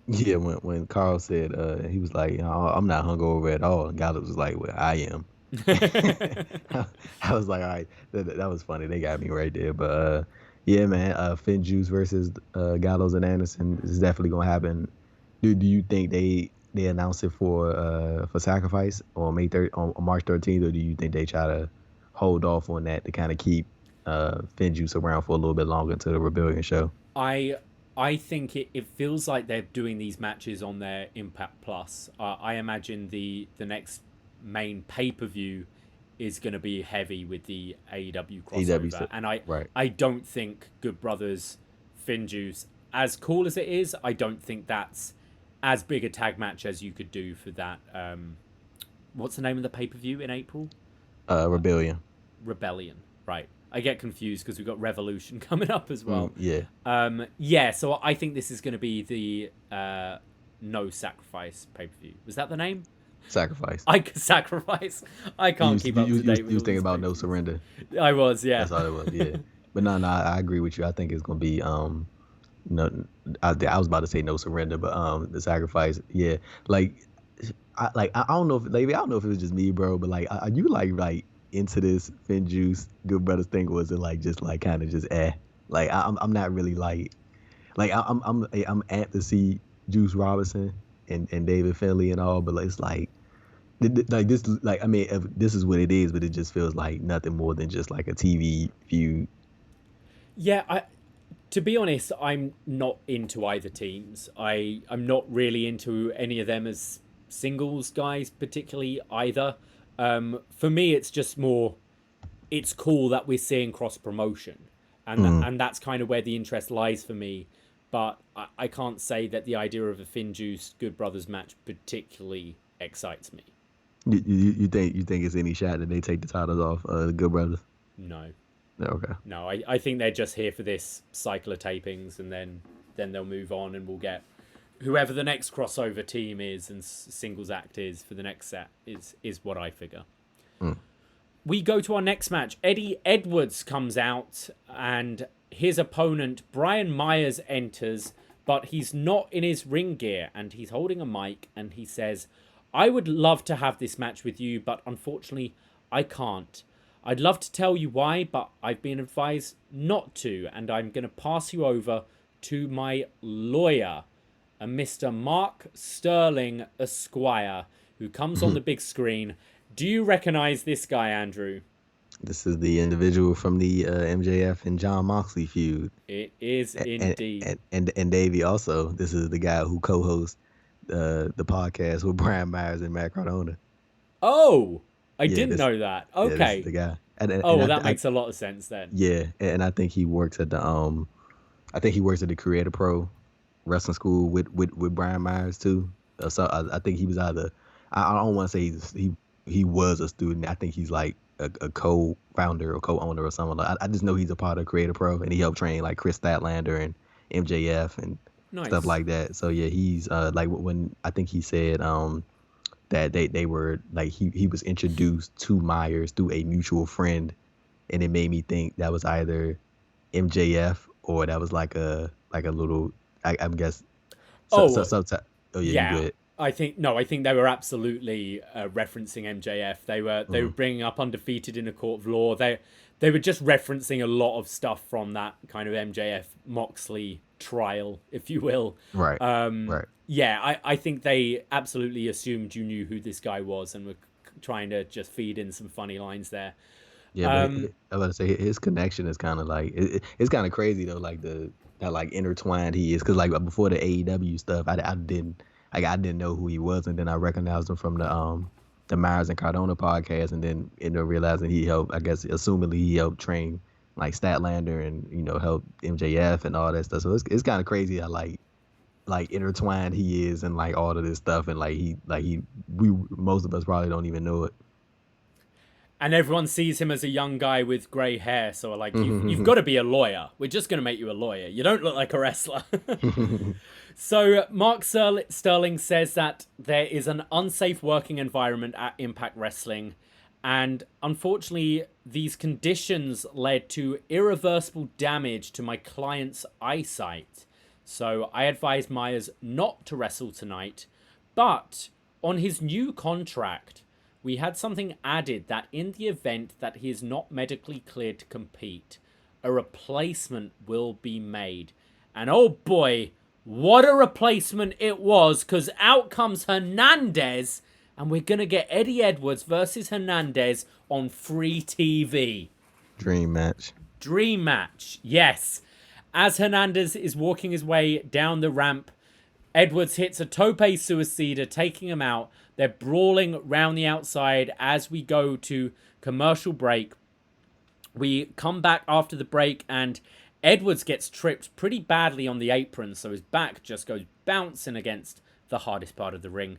Yeah, when Carl said, he was like, I'm not hungover at all. And Gallows was like, well, I am. I was like, all right, that was funny. They got me right there. But yeah, man, Finn Juice versus Gallows and Anderson is definitely gonna happen. Do you think they announce it for Sacrifice on on March 13th, or do you think they try to hold off on that to kind of keep Finn Juice around for a little bit longer until the Rebellion show? I I think it feels like they're doing these matches on their Impact Plus. I imagine the next main pay-per-view is going to be heavy with the AEW crossover, and right. I don't think Good Brothers Finn Juice, as cool as it is, I don't think that's as big a tag match as you could do for that. What's the name of the pay-per-view in April? Rebellion. Rebellion, right? I get confused because we've got Revolution coming up as well. Yeah. So I think this is going to be the No Sacrifice pay-per-view. Was that the name? Sacrifice. Sacrifice. I can't keep up to date. You was thinking about No Surrender. I was, yeah. That's all it was, yeah. But no, I agree with you. I think it's gonna be no, I was about to say No Surrender, but the Sacrifice, yeah. I don't know if maybe I don't know if it was just me, bro, but like, are you like into this Finn Juice Good Brothers thing, or was it like just like kind of just like I'm not really like I'm amped to see Juice Robinson and David Finlay and all, but it's like this, like, I mean, if this is what it is, but it just feels like nothing more than just like a TV feud. Yeah, to be honest, I'm not into either teams. I'm not really into any of them as singles guys, particularly either. For me, it's just more, it's cool that we're seeing cross promotion, and that's kind of where the interest lies for me. But I can't say that the idea of a Finn Juice Good Brothers match particularly excites me. You think it's any shot that they take the titles off the Good Brothers? No. Okay. No, I think they're just here for this cycle of tapings, and then they'll move on, and we'll get whoever the next crossover team is and singles act is for the next set is what I figure. We go to our next match. Eddie Edwards comes out, and his opponent Brian Myers enters, but he's not in his ring gear, and he's holding a mic, and he says, "I would love to have this match with you, but unfortunately I can't. I'd love to tell you why, but I've been advised not to, and I'm going to pass you over to my lawyer, a Mr. Mark Sterling Esquire, who comes on the big screen." Do you recognize this guy, Andrew? This is the individual from the MJF and John Moxley feud. It is indeed. And Davey also. This is the guy who co-hosts the podcast with Brian Myers and Matt Cardona. Oh, I didn't know that. Okay. Yeah, this is the guy. That makes a lot of sense then. Yeah, and I think he works at the the Creator Pro Wrestling School with Brian Myers too. So I think he was either, I don't want to say he was a student. I think he's like a co-founder or co-owner or something. I just know he's a part of Creator Pro, and he helped train like Chris Statlander and MJF and stuff like that. So yeah, he's like when I think he said that they were like he was introduced to Myers through a mutual friend, and it made me think that was either MJF or that was like a little I guess. Yeah. I think they were absolutely referencing MJF. They were bringing up Undefeated in a Court of Law. They were just referencing a lot of stuff from that kind of MJF Moxley trial, if you will. Right. Right. Yeah, I think they absolutely assumed you knew who this guy was and were trying to just feed in some funny lines there. Yeah, but I was about to say his connection is kind of like it's kind of crazy though, like that like intertwined he is, because like before the AEW stuff, I didn't know who he was, and then I recognized him from the Myers and Cardona podcast, and then ended up realizing he helped, I guess, assumingly he helped train like Statlander and help MJF and all that stuff. So it's kind of crazy how like intertwined he is and like all of this stuff, and most of us probably don't even know it. And everyone sees him as a young guy with grey hair, so like, you've got to be a lawyer. We're just going to make you a lawyer. You don't look like a wrestler. So Mark Sterling says that there is an unsafe working environment at Impact Wrestling, and unfortunately, these conditions led to irreversible damage to my client's eyesight. So I advised Myers not to wrestle tonight, but on his new contract, we had something added that in the event that he is not medically cleared to compete, a replacement will be made. And oh boy, what a replacement it was, because out comes Hernandez, and we're going to get Eddie Edwards versus Hernandez on free TV. Dream match. Dream match, yes. As Hernandez is walking his way down the ramp, Edwards hits a tope suicida, taking him out. They're brawling round the outside as we go to commercial break. We come back after the break, and Edwards gets tripped pretty badly on the apron, so his back just goes bouncing against the hardest part of the ring.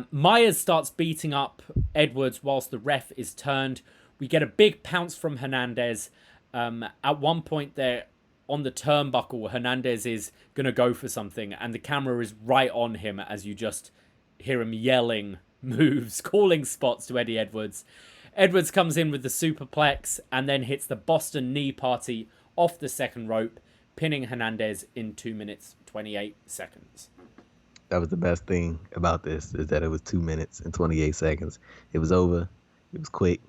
Myers starts beating up Edwards whilst the ref is turned. We get a big pounce from Hernandez. At one point there, on the turnbuckle, Hernandez is going to go for something, and the camera is right on him as you just hear him yelling moves, calling spots to Eddie Edwards. Edwards comes in with the superplex and then hits the Boston knee party off the second rope, pinning Hernandez in 2 minutes, 28 seconds. That was the best thing about this, is that it was 2 minutes and 28 seconds. It was over. It was quick.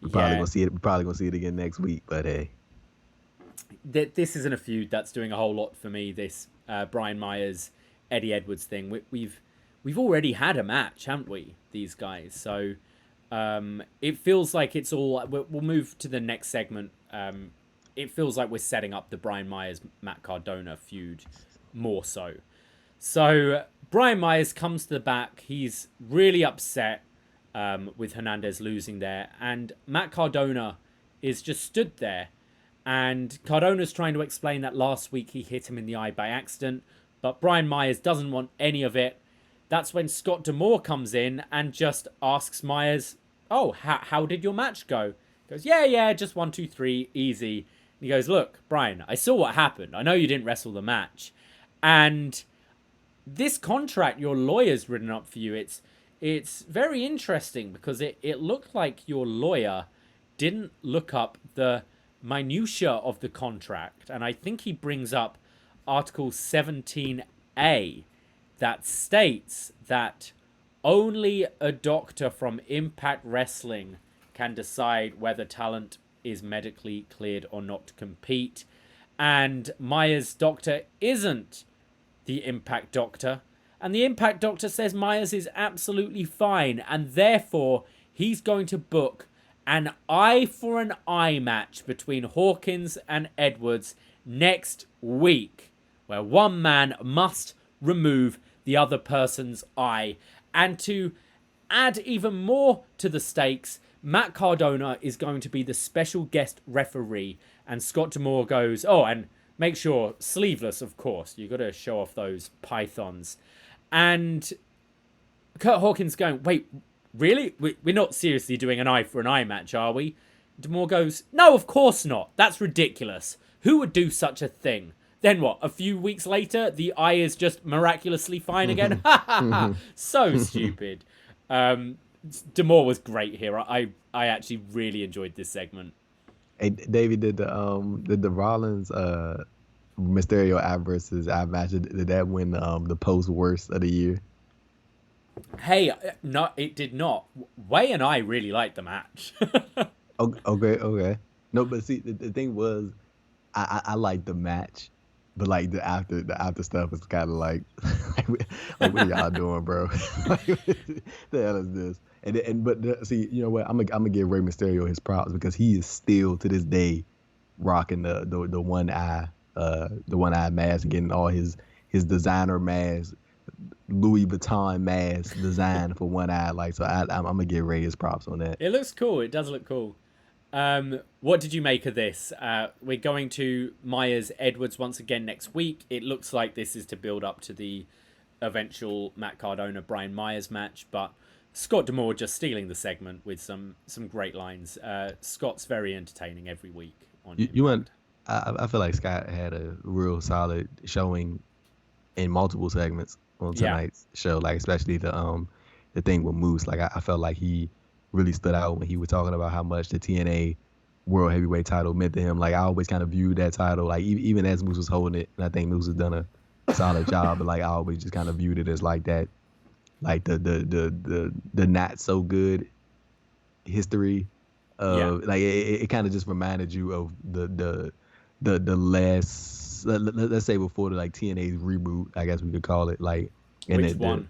We're probably gonna see it again next week, but hey. This isn't a feud that's doing a whole lot for me, this Brian Myers, Eddie Edwards thing. We've already had a match, haven't we, these guys? So it feels like it's all... We'll move to the next segment. It feels like we're setting up the Brian Myers, Matt Cardona feud more so. So Brian Myers comes to the back. He's really upset with Hernandez losing there. And Matt Cardona is just stood there. And Cardona's trying to explain that last week he hit him in the eye by accident. But Brian Myers doesn't want any of it. That's when Scott D'Amore comes in and just asks Myers, oh, how did your match go? He goes, yeah, just 1, 2, 3, easy. And he goes, look, Brian, I saw what happened. I know you didn't wrestle the match. And this contract your lawyer's written up for you, it's very interesting because it looked like your lawyer didn't look up the minutia of the contract. And I think he brings up Article 17A that states that only a doctor from Impact Wrestling can decide whether talent is medically cleared or not to compete. And Myers' doctor isn't the Impact doctor. And the Impact doctor says Myers is absolutely fine. And therefore, he's going to book an eye for an eye match between Hawkins and Edwards next week, where one man must remove the other person's eye. And to add even more to the stakes, Matt Cardona is going to be the special guest referee. And Scott D'Amore goes, oh, and make sure, sleeveless, of course. You've got to show off those pythons. And Kurt Hawkins going, wait, really? We're not seriously doing an eye for an eye match, are we? D'Amore goes, no, of course not. That's ridiculous. Who would do such a thing? Then what? A few weeks later, the eye is just miraculously fine again? Ha ha ha! So stupid. D'Amore was great here. I actually really enjoyed this segment. Hey, Davey, did the Rollins Mysterio Eye versus Eye match, did that win the post worst of the year? Hey, no, it did not. Way and I really liked the match. Okay. No, but see, the thing was, I liked the match, but like the after stuff was kind of like what are y'all doing, bro? Like, the hell is this? See, you know what? I'm gonna give Rey Mysterio his props because he is still to this day rocking the one eye mask and getting all his designer masks, Louis Vuitton mask design for one eye. Like, so I'm gonna give Ray his props on that. It looks cool. It does look cool. What did you make of this? We're going to Myers Edwards once again next week. It looks like this is to build up to the eventual Matt Cardona Brian Myers match, but Scott D'Amore just stealing the segment with some great lines. Scott's very entertaining every week. I feel like Scott had a real solid showing in multiple segments on tonight's show, like especially the thing with Moose. Like I felt like he really stood out when he was talking about how much the TNA World Heavyweight title meant to him. Like I always kind of viewed that title, like even as Moose was holding it, and I think Moose has done a solid job, but like I always just kind of viewed it as like that like the not so good history of like it kind of just reminded you of the last let's say before the like TNA's reboot, I guess we could call it, like, and Which one?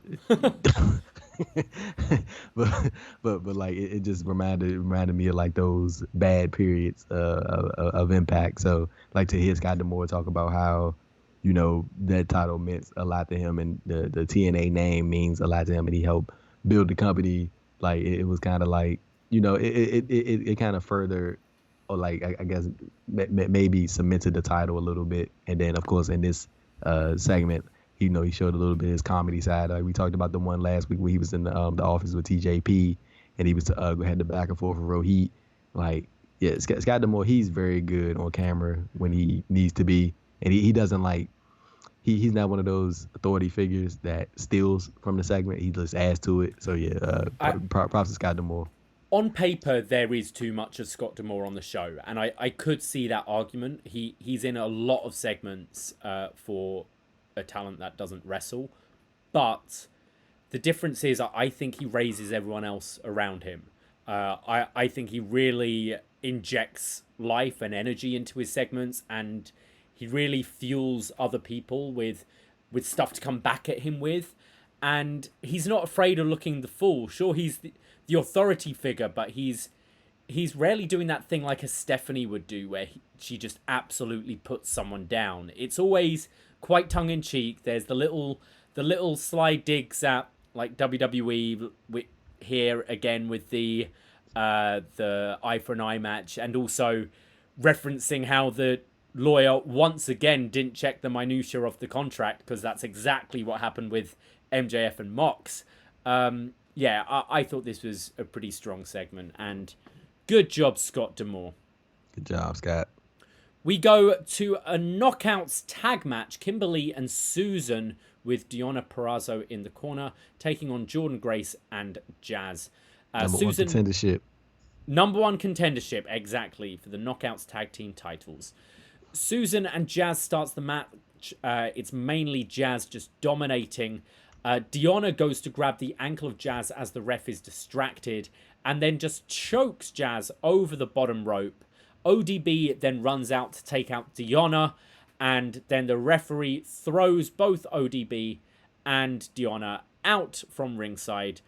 but like it just reminded me of like those bad periods of Impact. So like to hear Scott D'Amore talk about how, you know, that title meant a lot to him, and the TNA name means a lot to him, and he helped build the company. Like it was kind of like, you know, it kind of further, or like I guess maybe cemented the title a little bit. And then of course in this segment, you know, he showed a little bit of his comedy side. Like we talked about the one last week where he was in the office with TJP, and he was had the back and forth with Rohit. Like, yeah, Scott D'Amore, he's very good on camera when he needs to be, and he doesn't like, he's not one of those authority figures that steals from the segment. He just adds to it. So yeah, props to Scott D'Amore. On paper, there is too much of Scott D'Amore on the show, and I could see that argument. He's in a lot of segments for a talent that doesn't wrestle, but the difference is I think he raises everyone else around him. I think he really injects life and energy into his segments, and he really fuels other people with stuff to come back at him with. And he's not afraid of looking the fool. Sure, he's the authority figure, but he's rarely doing that thing like a Stephanie would do, where she just absolutely puts someone down. It's always quite tongue-in-cheek. There's the little sly digs at like WWE here again with the eye for an eye match, and also referencing how the lawyer once again didn't check the minutiae of the contract, because that's exactly what happened with MJF and Mox. I thought this was a pretty strong segment, and good job, Scott D'Amore. Good job, Scott. We go to a knockouts tag match. Kimberly and Susan with Deonna Purrazzo in the corner, taking on Jordynne Grace and Jazz. Number one contendership. Number one contendership, exactly, for the knockouts tag team titles. Susan and Jazz starts the match. It's mainly Jazz just dominating. Deonna goes to grab the ankle of Jazz as the ref is distracted, and then just chokes Jazz over the bottom rope. ODB then runs out to take out Deonna, and then the referee throws both ODB and Deonna out from ringside.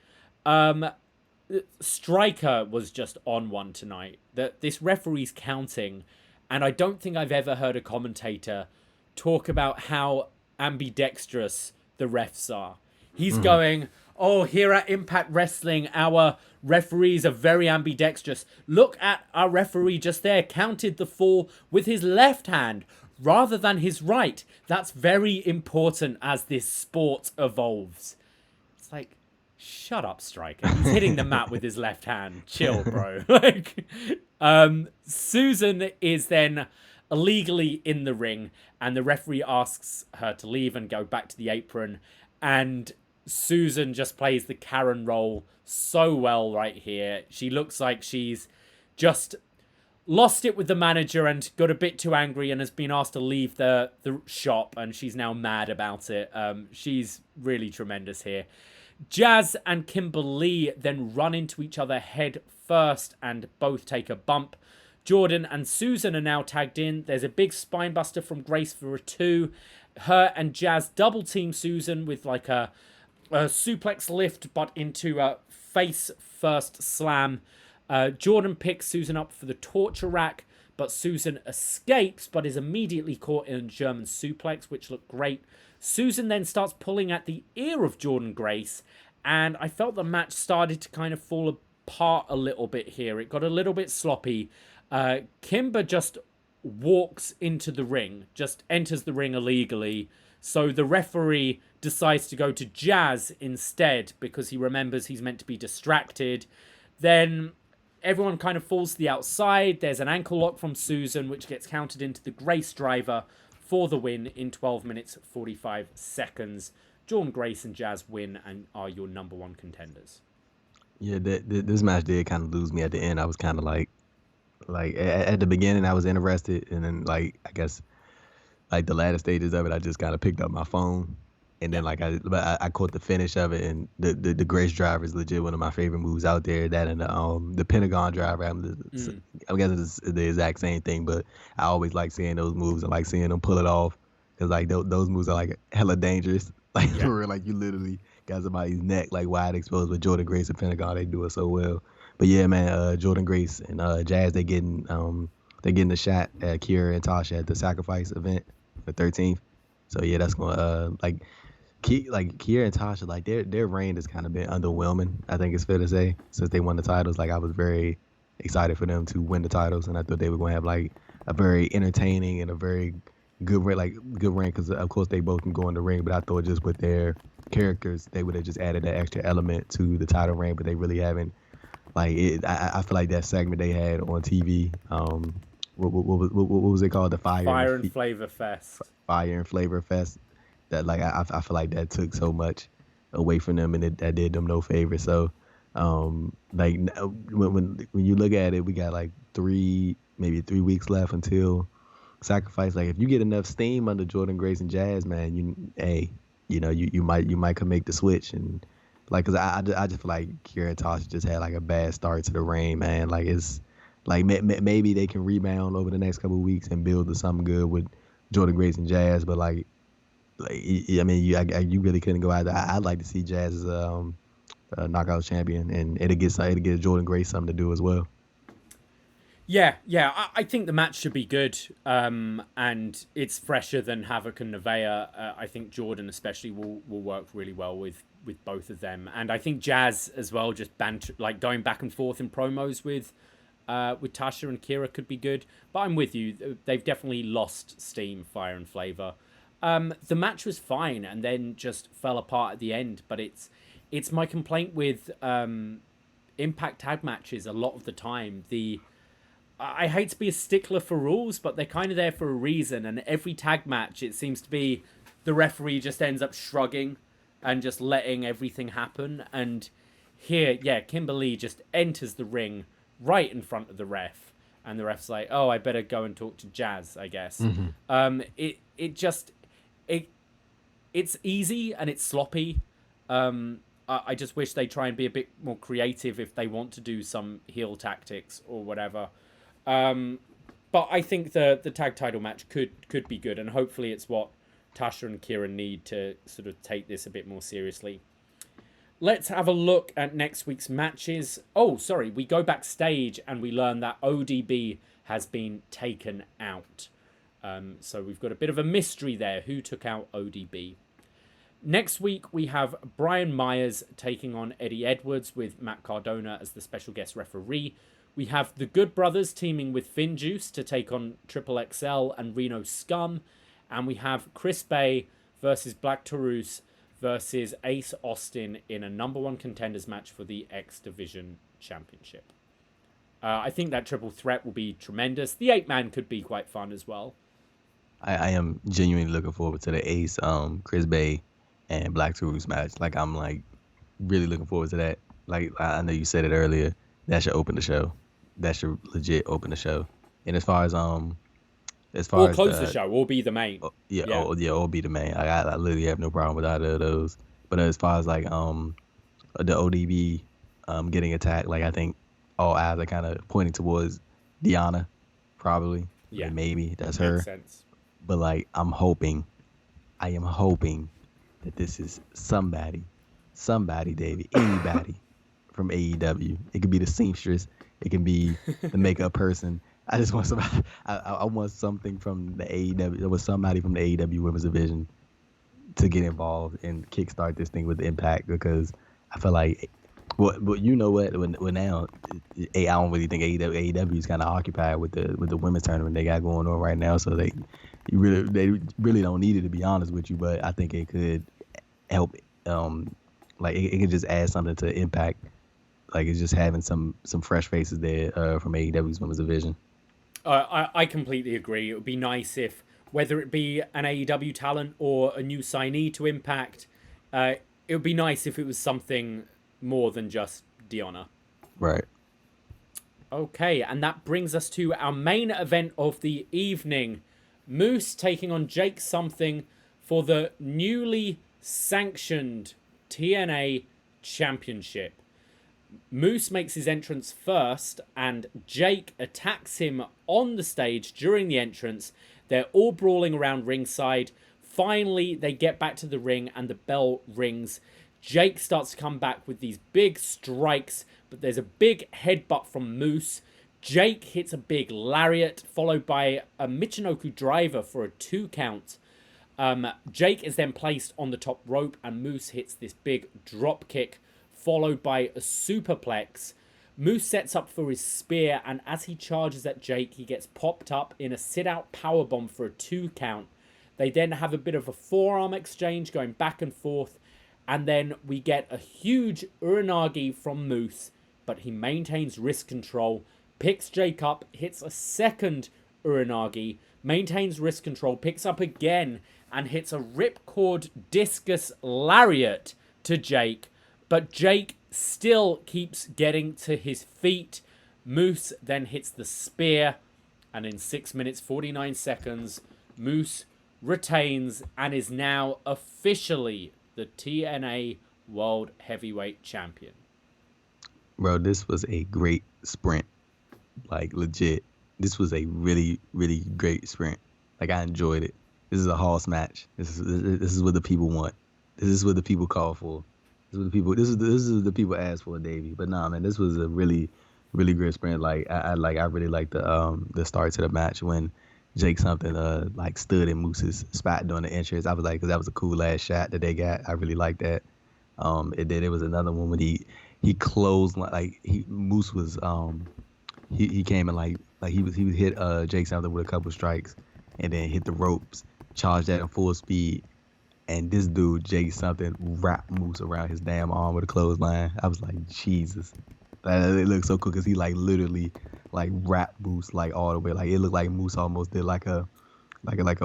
Striker was just on one tonight. This referee's counting, and I don't think I've ever heard a commentator talk about how ambidextrous the refs are. He's going, oh, here at Impact Wrestling, our referees are very ambidextrous. Look at our referee just there, counted the fall with his left hand rather than his right. That's very important as this sport evolves. It's like, shut up, Striker. He's hitting the mat with his left hand. Chill, bro. Susan is then illegally in the ring, and the referee asks her to leave and go back to the apron, and Susan just plays the Karen role so well right here. She looks like she's just lost it with the manager and got a bit too angry and has been asked to leave the shop, and she's now mad about it. She's really tremendous here. Jazz and Kimberly then run into each other head first and both take a bump. Jordynne and Susan are now tagged in. There's a big spinebuster from Grace for a 2. Her and Jazz double team Susan with like a suplex lift, but into a face first slam. Jordynne picks Susan up for the torture rack, but Susan escapes, but is immediately caught in a German suplex, which looked great. Susan then starts pulling at the ear of Jordynne Grace, and I felt the match started to kind of fall apart a little bit here. It got a little bit sloppy. Kimber just walks into the ring, just enters the ring illegally. So the referee decides to go to Jazz instead because he remembers he's meant to be distracted. Then everyone kind of falls to the outside. There's an ankle lock from Susan, which gets counted into the Grace driver for the win in 12 minutes, 45 seconds. Jordynne Grace and Jazz win and are your number one contenders. Yeah, this match did kind of lose me at the end. I was kind of like at the beginning, I was interested, and then like I guess like the latter stages of it, I just kind of picked up my phone And then I caught the finish of it, and the Grace driver is legit one of my favorite moves out there. That and the Pentagon driver, I'm guessing it's the exact same thing, but I always like seeing those moves and like seeing them pull it off, because like those moves are like hella dangerous. Like for real, like you literally got somebody's neck like wide exposed. With Jordan Grace and Pentagon, they do it so well. But yeah, man, Jordan Grace and Jazz, they getting the shot at Kira and Tasha at the Sacrifice event, the 13th. So yeah, that's gonna Kiera and Tasha, like their reign has kind of been underwhelming. I think it's fair to say, since they won the titles. Like I was very excited for them to win the titles, and I thought they were going to have like a very entertaining and a very good reign, because of course they both can go in the ring. But I thought just with their characters, they would have just added that extra element to the title reign. But they really haven't. Like I feel like that segment they had on TV. What was it called? The Fire and Flavor Fest. Fire and Flavor Fest. That like I feel like that took so much away from them, and that did them no favor. So like when you look at it, we got like maybe 3 weeks left until Sacrifice. Like if you get enough steam under Jordan Grace and Jazz, man, you might could make the switch. And like, cause I just feel like Kira and Tasha just had like a bad start to the reign, man. Like it's like maybe they can rebound over the next couple of weeks and build to something good with Jordan Grace and Jazz, but like I mean, you really couldn't go out there. I'd like to see Jazz as a knockout champion, and it'll get Jordan Grace something to do as well. Yeah. I think the match should be good, and it's fresher than Havoc and Nevaeh. I think Jordan especially will work really well with both of them, and I think Jazz as well. Just banter, like going back and forth in promos with Tasha and Kira could be good. But I'm with you. They've definitely lost steam, fire and flavor. The match was fine and then just fell apart at the end, but it's my complaint with Impact tag matches a lot of the time. I hate to be a stickler for rules, but they're kind of there for a reason, and every tag match it seems to be the referee just ends up shrugging and just letting everything happen. And here, Kimberly just enters the ring right in front of the ref, and the ref's like, "Oh, I better go and talk to Jazz, I guess." Mm-hmm. It's easy and it's sloppy. I just wish they try and be a bit more creative if they want to do some heel tactics or whatever. But I think the tag title match could be good, and hopefully it's what Tasha and Kira need to sort of take this a bit more seriously. Let's have a look at next week's matches. Oh, sorry, we go backstage and we learn that ODB has been taken out. So we've got a bit of a mystery there. Who took out ODB? Next week, we have Brian Myers taking on Eddie Edwards with Matt Cardona as the special guest referee. We have the Good Brothers teaming with Finn Juice to take on Triple XL and Reno Scum. And we have Chris Bay versus Black Taurus versus Ace Austin in a number one contenders match for the X Division Championship. I think that triple threat will be tremendous. The 8-man could be quite fun as well. I am genuinely looking forward to the Ace, Chris Bay, and Black Taurus match. Like I'm like really looking forward to that. Like I know you said it earlier, that should open the show. That should legit open the show. And as far as close the show, or be the main. Or be the main. I literally have no problem with either of those. But as far as like the ODB getting attacked, like I think all eyes are kind of pointing towards Deanna, probably. Yeah, like maybe that's her. Makes sense. But like I am hoping that this is somebody, Davey, anybody from AEW. It could be the seamstress. It can be the makeup person. I just want somebody. I want something from the AEW. There was somebody from the AEW Women's Division to get involved and kickstart this thing with Impact, because I feel like, well, you know what? When now, I don't really think AEW is kind of occupied with the women's tournament they got going on right now. So they really don't need it, to be honest with you. But I think it could help. Like it could just add something to Impact. Like it's just having some fresh faces there from AEW's Women's Division. I completely agree. It would be nice if, whether it be an AEW talent or a new signee to Impact, it would be nice if it was something more than just Deanna. Right. Okay, and that brings us to our main event of the evening. Moose taking on Jake Something for the newly sanctioned TNA Championship. Moose makes his entrance first, and Jake attacks him on the stage during the entrance. They're all brawling around ringside. Finally, they get back to the ring, and the bell rings. Jake starts to come back with these big strikes, but there's a big headbutt from Moose. Jake hits a big lariat, followed by a Michinoku driver for a 2 count. Jake is then placed on the top rope, and Moose hits this big drop kick, followed by a superplex. Moose sets up for his spear, and as he charges at Jake, he gets popped up in a sit-out powerbomb for a 2 count. They then have a bit of a forearm exchange going back and forth, and then we get a huge Uranagi from Moose, but he maintains wrist control, picks Jake up, hits a second Uranagi, maintains wrist control, picks up again, and hits a ripcord discus lariat to Jake. But Jake still keeps getting to his feet. Moose then hits the spear, and in 6 minutes 49 seconds, Moose retains and is now officially the TNA World Heavyweight Champion. Bro, this was a great sprint. Like, legit. This was a really, really great sprint. Like, I enjoyed it. This is a Hoss match. This is what the people want. This is what the people call for. This is the people asked for, Davey. But nah, man, this was a really, really great sprint. Like, I really liked the start to the match when Jake something stood in Moose's spot during the entrance. I was like, because that was a cool last shot that they got. I really liked that. It was another one when he closed Moose was he came and like he was hit Jake something with a couple strikes and then hit the ropes, charged that in full speed, and this dude Jake something wrapped Moose around his damn arm with a clothesline. I was like, Jesus, it looked so cool because he like literally like wrapped Moose like all the way. Like it looked like Moose almost did like a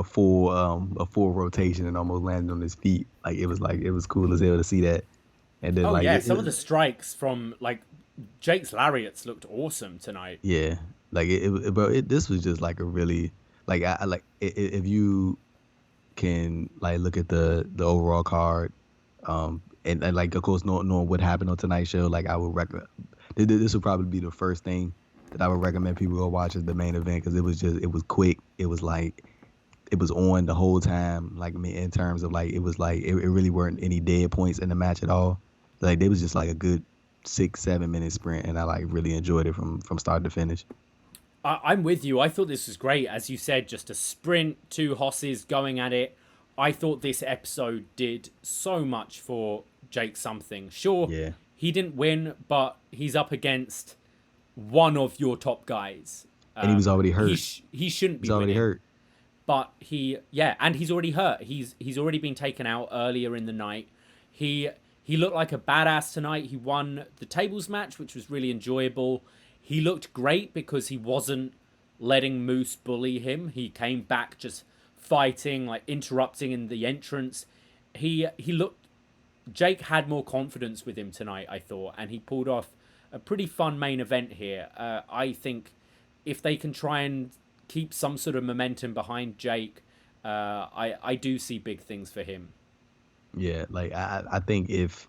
full rotation and almost landed on his feet. Like it was cool as hell to see that. And then some of the strikes from like Jake's lariats looked awesome tonight. Yeah, like this was just like a really if you can like look at the overall card, and like of course knowing what happened on tonight's show, like I would recommend this would probably be the first thing that I would recommend people go watch as the main event because it was quick. It was like it was on the whole time. Like in terms of like it was like it really weren't any dead points in the match at all. Like it was just like a good 6-7 minute sprint, and I like really enjoyed it from start to finish. I'm with you. I thought this was great. As you said, just a sprint, 2 hosses going at it. I thought this episode did so much for Jake something. Sure, yeah. He didn't win, but he's up against one of your top guys. And he was already hurt. He shouldn't be He's already hurt. But and he's already hurt. He's already been taken out earlier in the night. He looked like a badass tonight. He won the tables match, which was really enjoyable. He looked great because he wasn't letting Moose bully him. He came back just fighting, like interrupting in the entrance. Jake had more confidence with him tonight, I thought, and he pulled off a pretty fun main event here. I think if they can try and keep some sort of momentum behind Jake, I do see big things for him. Yeah, like I think if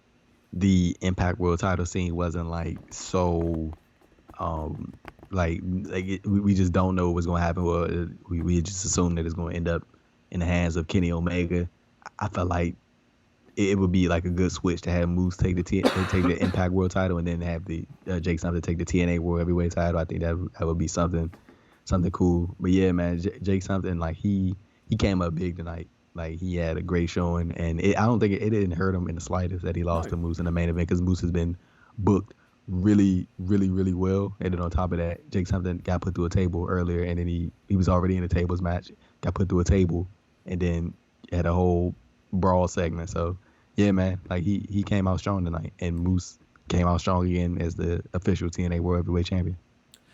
the Impact World title scene wasn't like so we just don't know what's going to happen. Well, we just assume that it's going to end up in the hands of Kenny Omega. I felt like it would be like a good switch to have Moose take the Impact World title and then have the Jake something take the TNA World Heavyweight title. I think that would be something cool. But yeah, man, Jake something like he came up big tonight. Like he had a great showing, and I don't think it didn't hurt him in the slightest that he lost to Moose in the main event because Moose has been booked really, really, really well. And then on top of that, Jake something got put through a table earlier, and then he was already in a tables match, got put through a table, and then had a whole brawl segment. So yeah, man, like he came out strong tonight, and Moose came out strong again as the official TNA World Heavyweight Champion.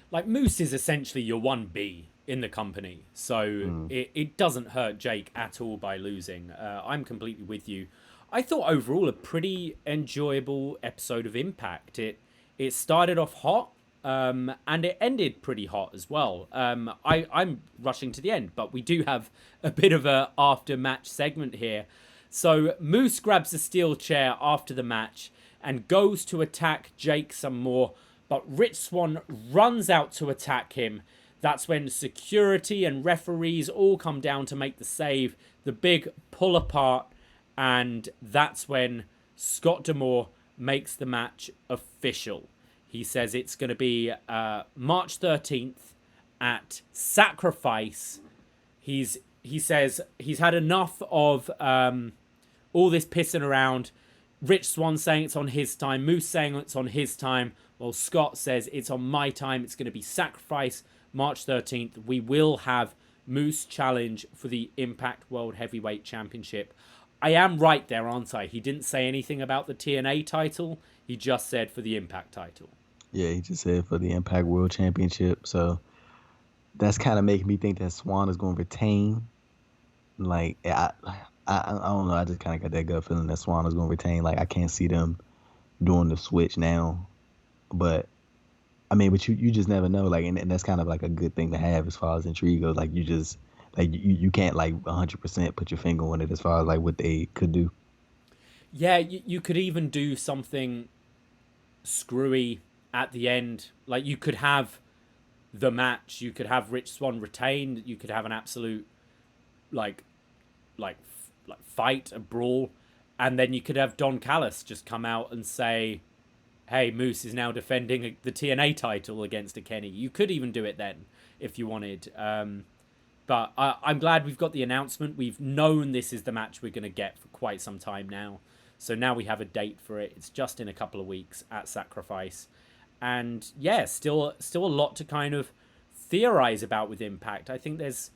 Like Moose is essentially your 1B in the company, so it doesn't hurt Jake at all by losing. I'm completely with you. I thought overall a pretty enjoyable episode of Impact. It started off hot, and it ended pretty hot as well. I'm rushing to the end, but we do have a bit of a after-match segment here. So Moose grabs a steel chair after the match and goes to attack Jake some more, but Rich Swann runs out to attack him. That's when security and referees all come down to make the save, the big pull apart, and that's when Scott D'Amore makes the match official. He says it's going to be March 13th at Sacrifice. He says he's had enough of all this pissing around. Rich Swann saying it's on his time. Moose saying it's on his time. Well, Scott says it's on my time. It's going to be Sacrifice, March 13th. We will have Moose challenge for the Impact World Heavyweight Championship. I am right there, aren't I? He didn't say anything about the TNA title. He just said for the Impact title. Yeah, he just said for the Impact World Championship. So that's kind of making me think that Swann is going to retain. Like, I don't know. I just kind of got that gut feeling that Swann is going to retain. Like, I can't see them doing the switch now. But, I mean, but you just never know. Like, and that's kind of like a good thing to have as far as intrigue goes. Like, you just, like, you can't, like, 100% put your finger on it as far as, like, what they could do. Yeah, you could even do something screwy at the end. Like, you could have the match. You could have Rich Swann retain. You could have an absolute, like fight, a brawl. And then you could have Don Callis just come out and say, hey, Moose is now defending the TNA title against a Kenny. You could even do it then if you wanted. But I'm glad we've got the announcement. We've known this is the match we're going to get for quite some time now. So now we have a date for it. It's just in a couple of weeks at Sacrifice. And yeah, still a lot to kind of theorize about with Impact. I think there's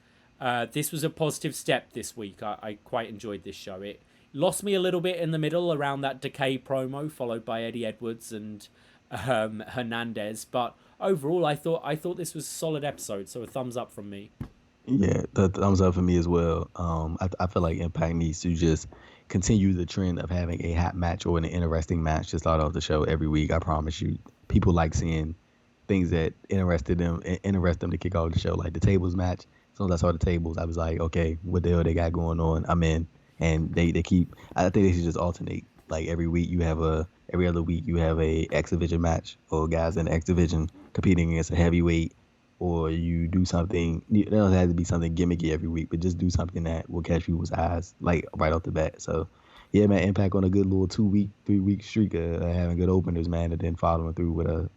this was a positive step this week. I quite enjoyed this show. It lost me a little bit in the middle around that Decay promo, followed by Eddie Edwards and Hernandez. But overall, I thought this was a solid episode. So a thumbs up from me. Yeah, the thumbs up for me as well. I feel like Impact needs to just continue the trend of having a hot match or an interesting match to start off the show every week. I promise you, people like seeing things that interest them to kick off the show. Like the tables match. As soon as I saw the tables, I was like, okay, what the hell they got going on? I'm in. And they keep. I think they should just alternate. Like every week every other week you have a X Division match or guys in the X Division competing against a heavyweight. Or you do something, it doesn't have to be something gimmicky every week, but just do something that will catch people's eyes, like right off the bat. So, yeah, man, Impact on a good little 3-week streak of having good openers, man, and then following through with a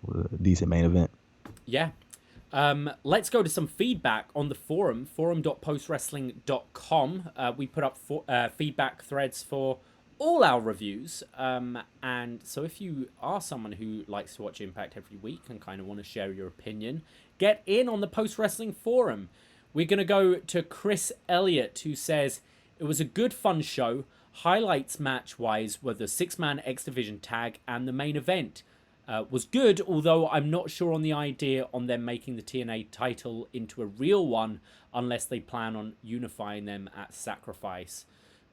decent main event. Yeah. Let's go to some feedback on the forum.postwrestling.com. We put up feedback threads for all our reviews. And so if you are someone who likes to watch Impact every week and kind of want to share your opinion, get in on the Post Wrestling Forum. We're going to go to Chris Elliott, who says, it was a good, fun show. Highlights match-wise were the 6-man X Division tag and the main event. Was good, although I'm not sure on the idea on them making the TNA title into a real one unless they plan on unifying them at Sacrifice.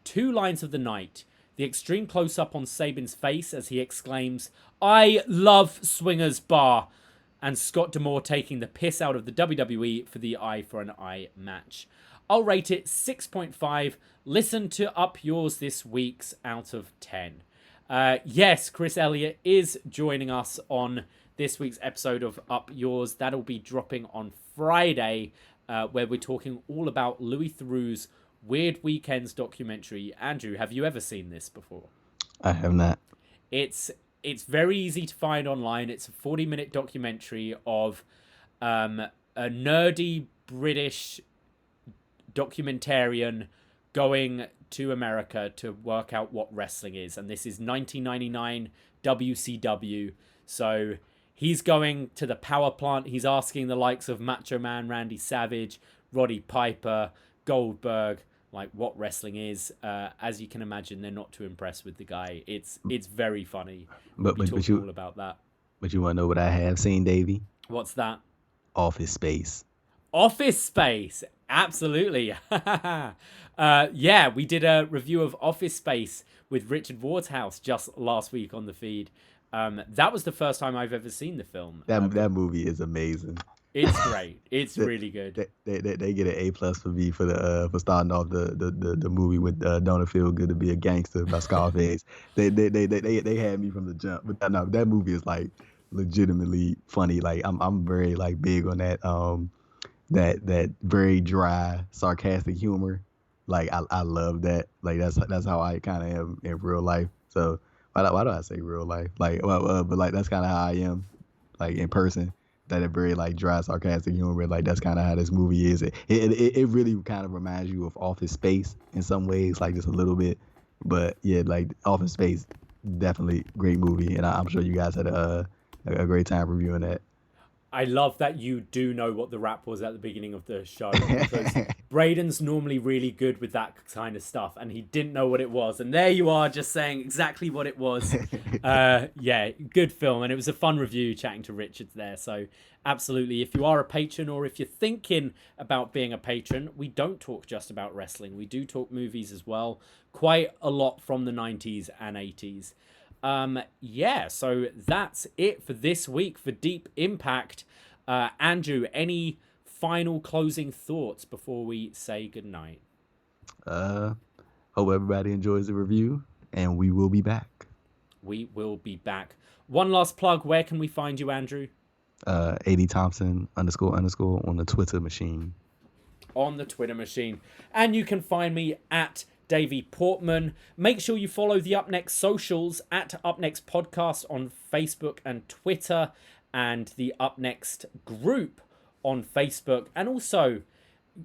2 lines of the night. The extreme close-up on Sabin's face as he exclaims, I love Swingers Bar. And Scott D'Amore taking the piss out of the WWE for the eye for an eye match. I'll rate it 6.5. Listen to Up Yours this week's out of 10. Yes, Chris Elliott is joining us on this week's episode of Up Yours. That'll be dropping on Friday, where we're talking all about Louis Theroux's Weird Weekends documentary. Andrew, have you ever seen this before? I have not. It's very easy to find online. It's a 40-minute documentary of a nerdy British documentarian going to America to work out what wrestling is. And this is 1999 WCW. So he's going to the power plant. He's asking the likes of Macho Man Randy Savage, Roddy Piper, Goldberg, like what wrestling is. As you can imagine, they're not too impressed with the guy. It's very funny. But you all about that. But you want to know what I have seen, Davey? What's that? Office Space. Office Space, absolutely. Yeah, we did a review of Office Space with Richard Wardhouse just last week on the feed. That was the first time I've ever seen the film. That movie is amazing. It's great. It's really good. They get an A+ for me for starting off the movie with "Don't It Feel Good to Be a Gangster" by Scarface. They had me from the jump. But no, that movie is like legitimately funny. Like I'm very like big on that very dry, sarcastic humor. Like I love that. Like that's how I kind of am in real life. So why do I say real life? Like but like that's kind of how I am, like in person. That it very like dry, sarcastic humor. Like that's kind of how this movie is. It really kind of reminds you of Office Space in some ways, like just a little bit. But yeah, like Office Space, definitely great movie, and I'm sure you guys had a great time reviewing that. I love that you do know what the rap was at the beginning of the show, because Braden's normally really good with that kind of stuff, and he didn't know what it was. And there you are, just saying exactly what it was. Yeah, good film, and it was a fun review chatting to Richard there. So absolutely, if you are a patron, or if you're thinking about being a patron, we don't talk just about wrestling. We do talk movies as well, quite a lot from the 90s and 80s. Yeah, so that's it for this week for Deep Impact. Andrew, any final closing thoughts before we say goodnight? Hope everybody enjoys the review, and we will be back. We will be back. One last plug, where can we find you, Andrew? AD Thompson __ on the Twitter machine. On the Twitter machine. And you can find me at Davey Portman. Make sure you follow the Up Next socials at Up Next Podcast on Facebook and Twitter, and the Up Next group on Facebook. And also,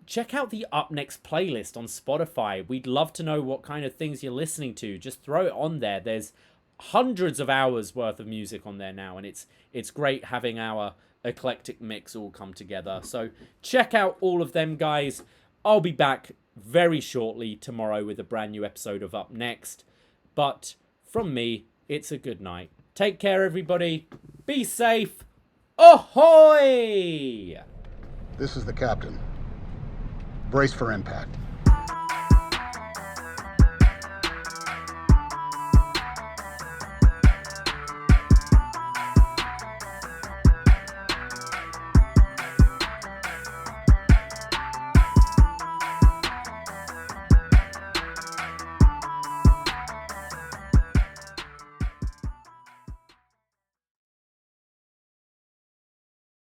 check out the Up Next playlist on Spotify. We'd love to know what kind of things you're listening to. Just throw it on there. There's hundreds of hours worth of music on there now, and it's great having our eclectic mix all come together. So check out all of them, guys. I'll be back very shortly tomorrow with a brand new episode of Up Next. But from me, it's a good night. Take care, everybody. Be safe. Ahoy! This is the captain. Brace for impact.